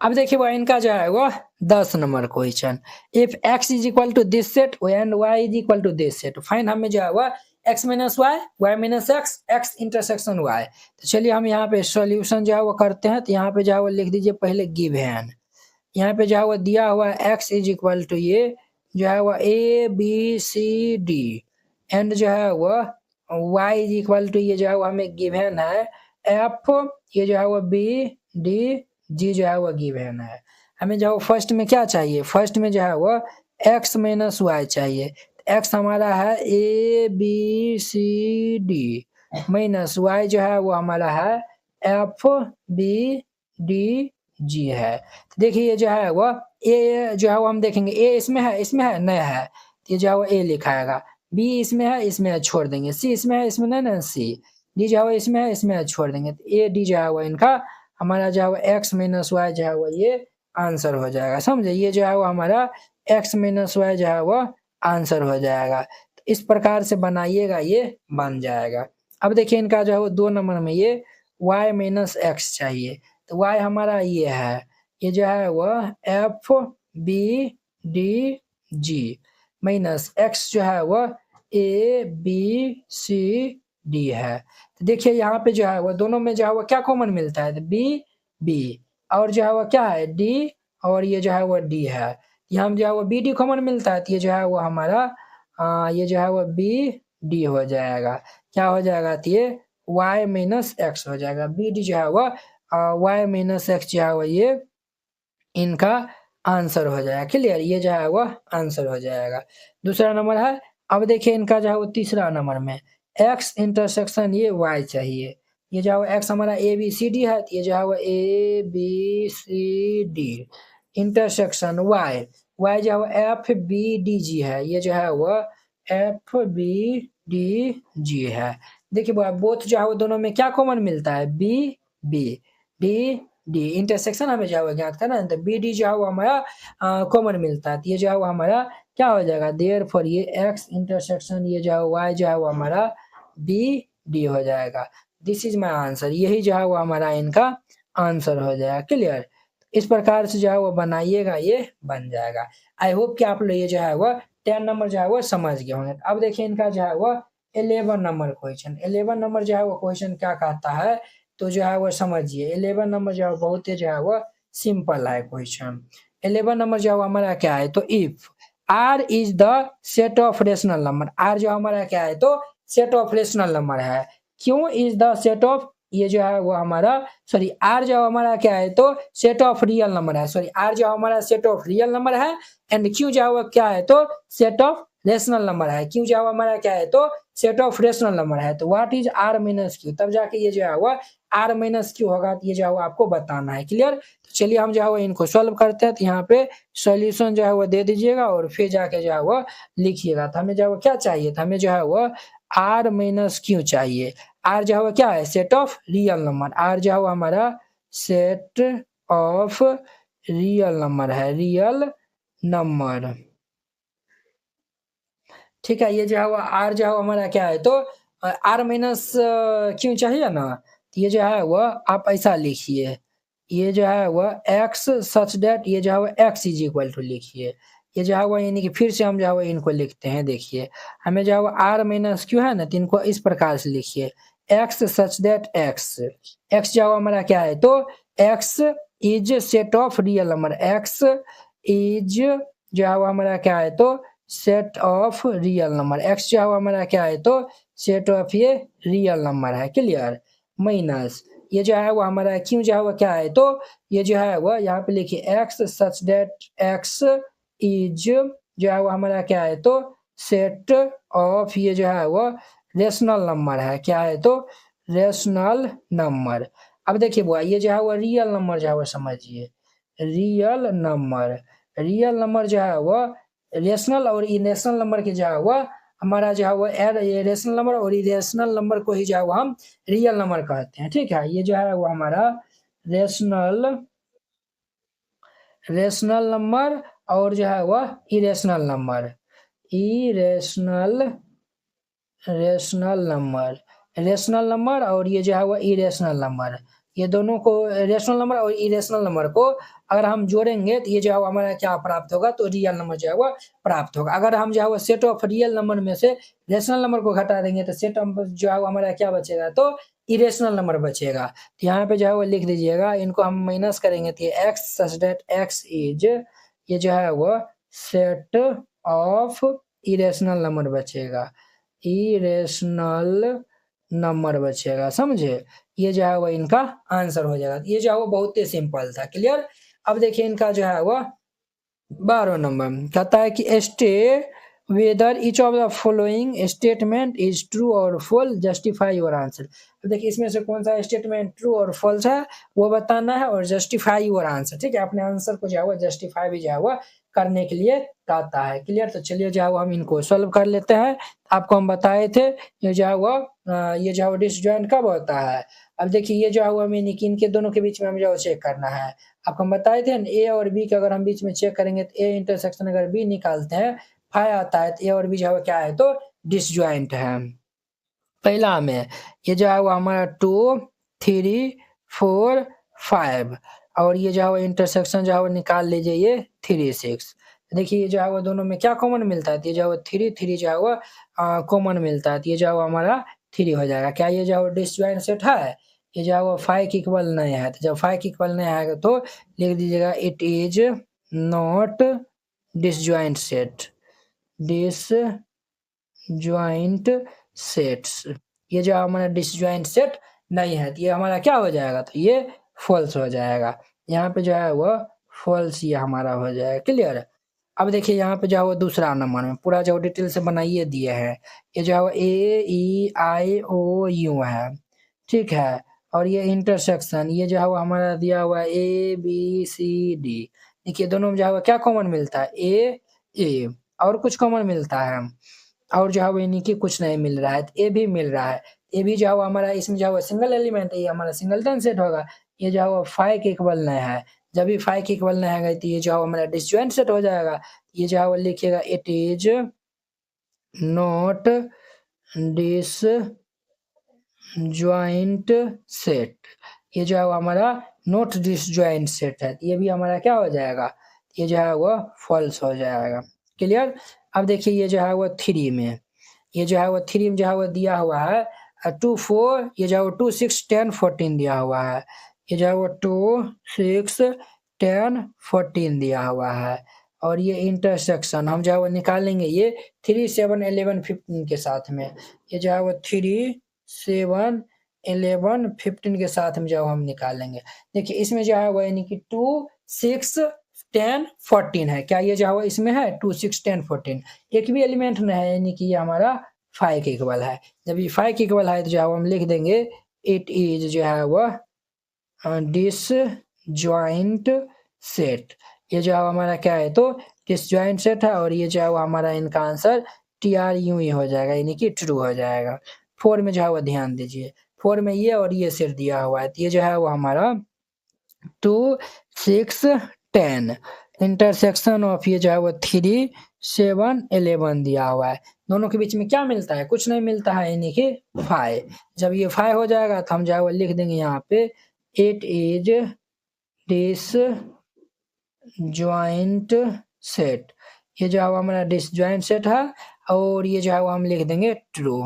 अब देखिए वो इनका जो है वो 10 नंबर question. If x is equal to this set and y is equal to this set, find हमें जो है वो x minus y, y minus x, x intersection y. तो चलिए हम यहाँ पे सॉल्यूशन जो है वो करते हैं। तो यहाँ पे जो है वो लिख दीजिए पहले गिवन। यहाँ पे जो है वो दिया हुआ है x इज इक्वल टू ये जो है वो a b c d and जो है वो y इज इक्वल टू ये जो है वो हमें गिवन है f, ये जो है वो b d g जो है वो गिवन है। हमें जो फर्स्ट में क्या चाहिए, फर्स्ट में जो है वो x माइनस वाई चाहिए। x हमारा है a b c d minus y जो है वो हमारा है f b d g है। तो देखिए ये जो है वो a जो है वो हम देखेंगे a इसमें है, इसमें है नहीं है, ये जो है वो a लिखाएगा। b इसमें है, छोड़ देंगे। c इसमें है, इसमें नहीं ना c। d जो है वो इसमें है, इसमें है, छोड़ देंगे। तो a d जो है वो इनका हमारा जो है वो x माइनस वाई जो है वो ये आंसर हो जाएगा। समझे? ये जो है वो हमारा x माइनस वाई जो है वो आंसर हो जाएगा। तो इस प्रकार से बनाइएगा, ये बन जाएगा। अब देखिए इनका जो है वो 2 नंबर में ये y माइनस एक्स चाहिए। तो y हमारा ये है, ये जो है वो f b d g minus x जो है वो a b c d है। तो देखिए यहाँ पे जो है वो दोनों में जो है वो क्या कॉमन मिलता है, तो b और जो है वो क्या है d और ये जो है वो d है। यहाँ जो है वो bd कॉमन मिलता है, तो ये जो है वो हमारा ये जो है वो bd हो जाएगा। क्या हो जाएगा, तो ये y माइनस एक्स हो जाएगा। bd जो है वो y माइनस एक्स जो है वो ये इनका आंसर हो जाएगा। क्लियर, ये जो है वह आंसर हो जाएगा। दूसरा नंबर है, अब देखिए इनका जो है वो तीसरा नंबर में x इंटरसेक्शन ये y चाहिए। ये जो है x हमारा ए बी सी डी है, तो ये जो है वो A B C D intersection y जो है वो एफ बी डी जी है। ये जो है वह एफ बी डी जी है। देखिए बोथ जो है वो दोनों में क्या कॉमन मिलता है, B B D D intersection हमें जो है वो ज्ञात करना है, तो बी डी जो है वो हमारा कॉमन मिलता है। तो ये जो है वो हमारा क्या हो जाएगा, देयरफॉर ये x इंटरसेक्शन ये जो है y जो है वो हमारा बी डी हो जाएगा। दिस इज माय आंसर, यही जो है वो हमारा इनका आंसर हो जाएगा। क्लियर, इस प्रकार से जो है वो बनाइएगा, ये बन जाएगा। आई होप कि आप लोग ये जो है वो 10 नंबर जो है वो समझ गए होंगे। अब देखिए इनका जो है वो 11 नंबर क्वेश्चन, 11 नंबर जो है वो क्वेश्चन क्या कहता है, तो जो है वो समझिए 11 नंबर जो है बहुत ही जो है वो सिंपल है क्वेश्चन। 11 नंबर जो है हमारा क्या है, तो if R is the set of rational number, R जो हमारा क्या है, तो सेट ऑफ रेशनल नंबर है। क्यों इज द सेट ऑफ, ये जो है वो हमारा सॉरी R जो हमारा क्या है, तो सेट ऑफ रियल नंबर है। सॉरी R जो हमारा सेट ऑफ रियल नंबर है, एंड क्यों जो है वो क्या है, तो सेट ऑफ रेशनल नंबर है। क्यों जो है हमारा क्या है, तो सेट ऑफ रेशनल नंबर है। तो what is R minus Q, तब जाके ये जो है वो R माइनस क्यू होगा, तो ये जो है वो आपको बताना है। क्लियर, तो चलिए हम जो है वो इनको सॉल्व करते हैं। तो यहाँ पे सॉल्यूशन जो है वो दे दीजिएगा और फिर जाके जो है वो लिखिएगा। तो हमें जो है वो क्या चाहिए, तो हमें जो है वो R माइनस क्यू चाहिए। R जो है वो क्या है, set of real number, R जो है वो हमारा सेट ऑफ रियल नंबर है, रियल नंबर। ठीक है, ये जो है वो R जो है हमारा क्या है, तो R माइनस क्यों चाहिए ना, तो ये जो है वो आप ऐसा लिखिए, ये जो है वो x सच दैट ये जो है वो x इज इक्वल टू लिखिए। ये जो है वो यानी कि फिर से हम जो है वो इनको लिखते हैं। देखिए हमें जो है वो R माइनस क्यू है ना, तो इनको इस प्रकार से लिखिए, x सच दैट x जो है हमारा क्या है, तो x is set of real number, x is जो है वो हमारा क्या है, तो set of real number, x जो है हमारा क्या है, तो सेट ऑफ ये रियल नंबर है। क्लियर, माइनस ये जो है वो हमारा क्यों जो है वो क्या है, तो ये जो है वो यहाँ पे लिखिए x such that x is जो है वो हमारा क्या है, तो सेट ऑफ ये जो है वो रेशनल नंबर है। क्या है, तो रेशनल नंबर। अब देखिए बुआ ये जो है वो रियल नंबर जो है वो समझिए, रियल नंबर, रियल नंबर जो है वो रेशनल और इरेशनल नंबर के जो है वो हमारा जो है वो रेशनल नंबर और इरेशनल नंबर को ही जो है वो हम रियल नंबर कहते हैं। ठीक है, ये जो है वो हमारा रेशनल नंबर और जो है वह इरेशनल नंबर, रेशनल नंबर और ये जो है वो इरेशनल नंबर, ये दोनों को रेशनल नंबर और इरेशनल नंबर को अगर हम जोड़ेंगे तो ये जो है हमारा क्या प्राप्त होगा, तो रियल नंबर जो है वो प्राप्त होगा। अगर हम जो है वो सेट ऑफ रियल नंबर में से रेशनल नंबर को घटा देंगे तो सेट ऑफ जो है वो हमारा क्या बचेगा, तो इरेशनल नंबर बचेगा। तो यहाँ पे जो है वो लिख दीजिएगा, इनको हम माइनस करेंगे तो ये x such that x is ये जो है वो सेट ऑफ इरेशनल नंबर बचेगा, इरेशनल नंबर बचेगा। समझे, ये जो है वो इनका आंसर हो जाएगा। ये जो है वो बहुत ही सिंपल था। क्लियर, अब देखिए इनका जो है वो 12 नंबर कहता है कि stay whether each of the following statement is true और फॉल्स, जस्टिफाई योर आंसर। देखिए इसमें से कौन सा स्टेटमेंट ट्रू और फॉल्स है वो बताना है और जस्टिफाई योर आंसर। ठीक है, अपने आंसर को जो है वो जस्टिफाई भी जो है वो करने के लिए कहता है। क्लियर, तो चलिए जो है वो हम इनको सॉल्व कर लेते हैं। आपको हम बताए थे ये जो है वो डिसजॉइंट कब होता है। अब देखिए ये जो है वो हमें इनके दोनों के बीच में हमें जो चेक करना है। आपको हम बताए थे ना ए और बी के अगर हम बीच में चेक करेंगे तो ए इंटरसेक्शन अगर बी निकालते हैं फाई आता है, तो ए और बी जो है क्या है, तो डिसजॉइंट है। पहला में ये जो है वो हमारा 2 3 4 5 और ये जो है इंटरसेक्शन जो है वो निकाल लीजिए ये 3 6। देखिए ये जो है वो दोनों में क्या कॉमन मिलता है, तो ये जो है 3 3 जो है वो कॉमन मिलता है, तो ये जो है वो हमारा 3 हो जाएगा। क्या ये जो है डिसजॉइंट सेट है, ये जो है वो 5 के इक्वल नहीं है। तो जब 5 के इक्वल नहीं आएगा तो लिख दीजिएगा it is not disjoint set, disjoint sets. ये जो हमारा डिसजॉइंट सेट नहीं है तो ये हमारा क्या हो जाएगा, तो ये फॉल्स हो जाएगा। यहाँ पे जो है वो फॉल्स ये हमारा हो जाएगा। क्लियर। अब देखिए यहाँ पे जो है वो दूसरा नंबर में पूरा जो डिटेल से बनाइए दिए है। ये जो है वो AEIOU है, ठीक है। और ये इंटरसेक्शन ये जो है वो हमारा दिया हुआ है ABCD। देखिए दोनों में जो है वो क्या कॉमन मिलता है, A और कुछ कॉमन मिलता है, और जो है वो यानी कि कुछ नहीं मिल रहा है, ए भी मिल रहा है। ए भी जो है वो हमारा इसमें जो है वो सिंगल एलिमेंट है, ये हमारा सिंगलटन सेट होगा। ये जो है वो फाई के इक्वल नहीं है, जब भी फाई के इक्वल नहीं है तो ये जो है वो हमारा डिसजॉइंट सेट हो जाएगा। ये जो है वो लिखिएगा it is not disjoint set. ये जो है वो हमारा नॉट डिसजॉइंट सेट है, ये भी हमारा क्या हो जाएगा, ये जो है वो फॉल्स हो जाएगा। क्लियर। अब देखिए ये जो है वो 3 में, ये जो है वो 3 में जो है वो दिया हुआ है 2 4, ये जो है वो 2 6 10 14 दिया हुआ है। ये जो है वो 2 6 10 14 दिया हुआ है। और ये इंटरसेक्शन हम जो है वो निकालेंगे ये 3 7 11 15 के साथ में। ये जो है वो 3 7 11 15 के साथ में जो हम निकालेंगे। देखिए इसमें जो है वो यानी कि 2 6 10 14 है, क्या ये जो है वो इसमें है 2 6 10 14, एक भी एलिमेंट नहीं है, यानी कि ये हमारा 5 के इक्वल है। जब ये 5 के इक्वल है तो जो है हम लिख देंगे इट इज जो है वो डिसजॉइंट सेट। ये जो है हमारा क्या है तो डिसजॉइंट सेट है, और ये जो है वो हमारा इनका आंसर TRU ही हो जाएगा, यानी कि ट्रू हो जाएगा। 4 में जो है वो ध्यान दीजिए, 4 में ये और ये सेट दिया हुआ है, तो ये जो है वो हमारा 2 6 10 इंटरसेक्शन ऑफ ये जो है वो 3 7 11 दिया हुआ है। दोनों के बीच में क्या मिलता है, कुछ नहीं मिलता है, यानी कि 5। जब ये 5 हो जाएगा तो हम जो है वो लिख देंगे यहाँ पे इट इज डिसजॉइंट सेट। ये जो है वो हमारा डिसजॉइंट सेट है, और ये जो है वो हम लिख देंगे ट्रू।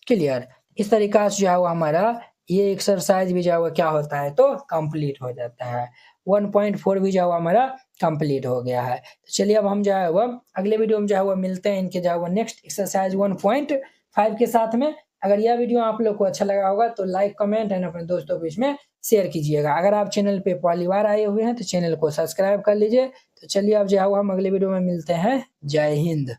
क्लियर। इस तरीका से जो है वो हमारा ये एक्सरसाइज भी जो है वो क्या होता है तो कंप्लीट हो जाता है। 1.4 भी जो है वो हमारा कंप्लीट हो गया है। तो चलिए अब हम जो है वो अगले वीडियो में जो है वो मिलते हैं इनके जो है वो नेक्स्ट एक्सरसाइज 1.5 के साथ में। अगर यह वीडियो आप लोग को अच्छा लगा होगा तो लाइक कमेंट एंड अपने दोस्तों के बीच में शेयर कीजिएगा। अगर आप चैनल पे पहली बार आए हुए हैं तो चैनल को सब्सक्राइब कर लीजिए। तो चलिए अब जो है वो हम अगले वीडियो में मिलते हैं। जय हिंद।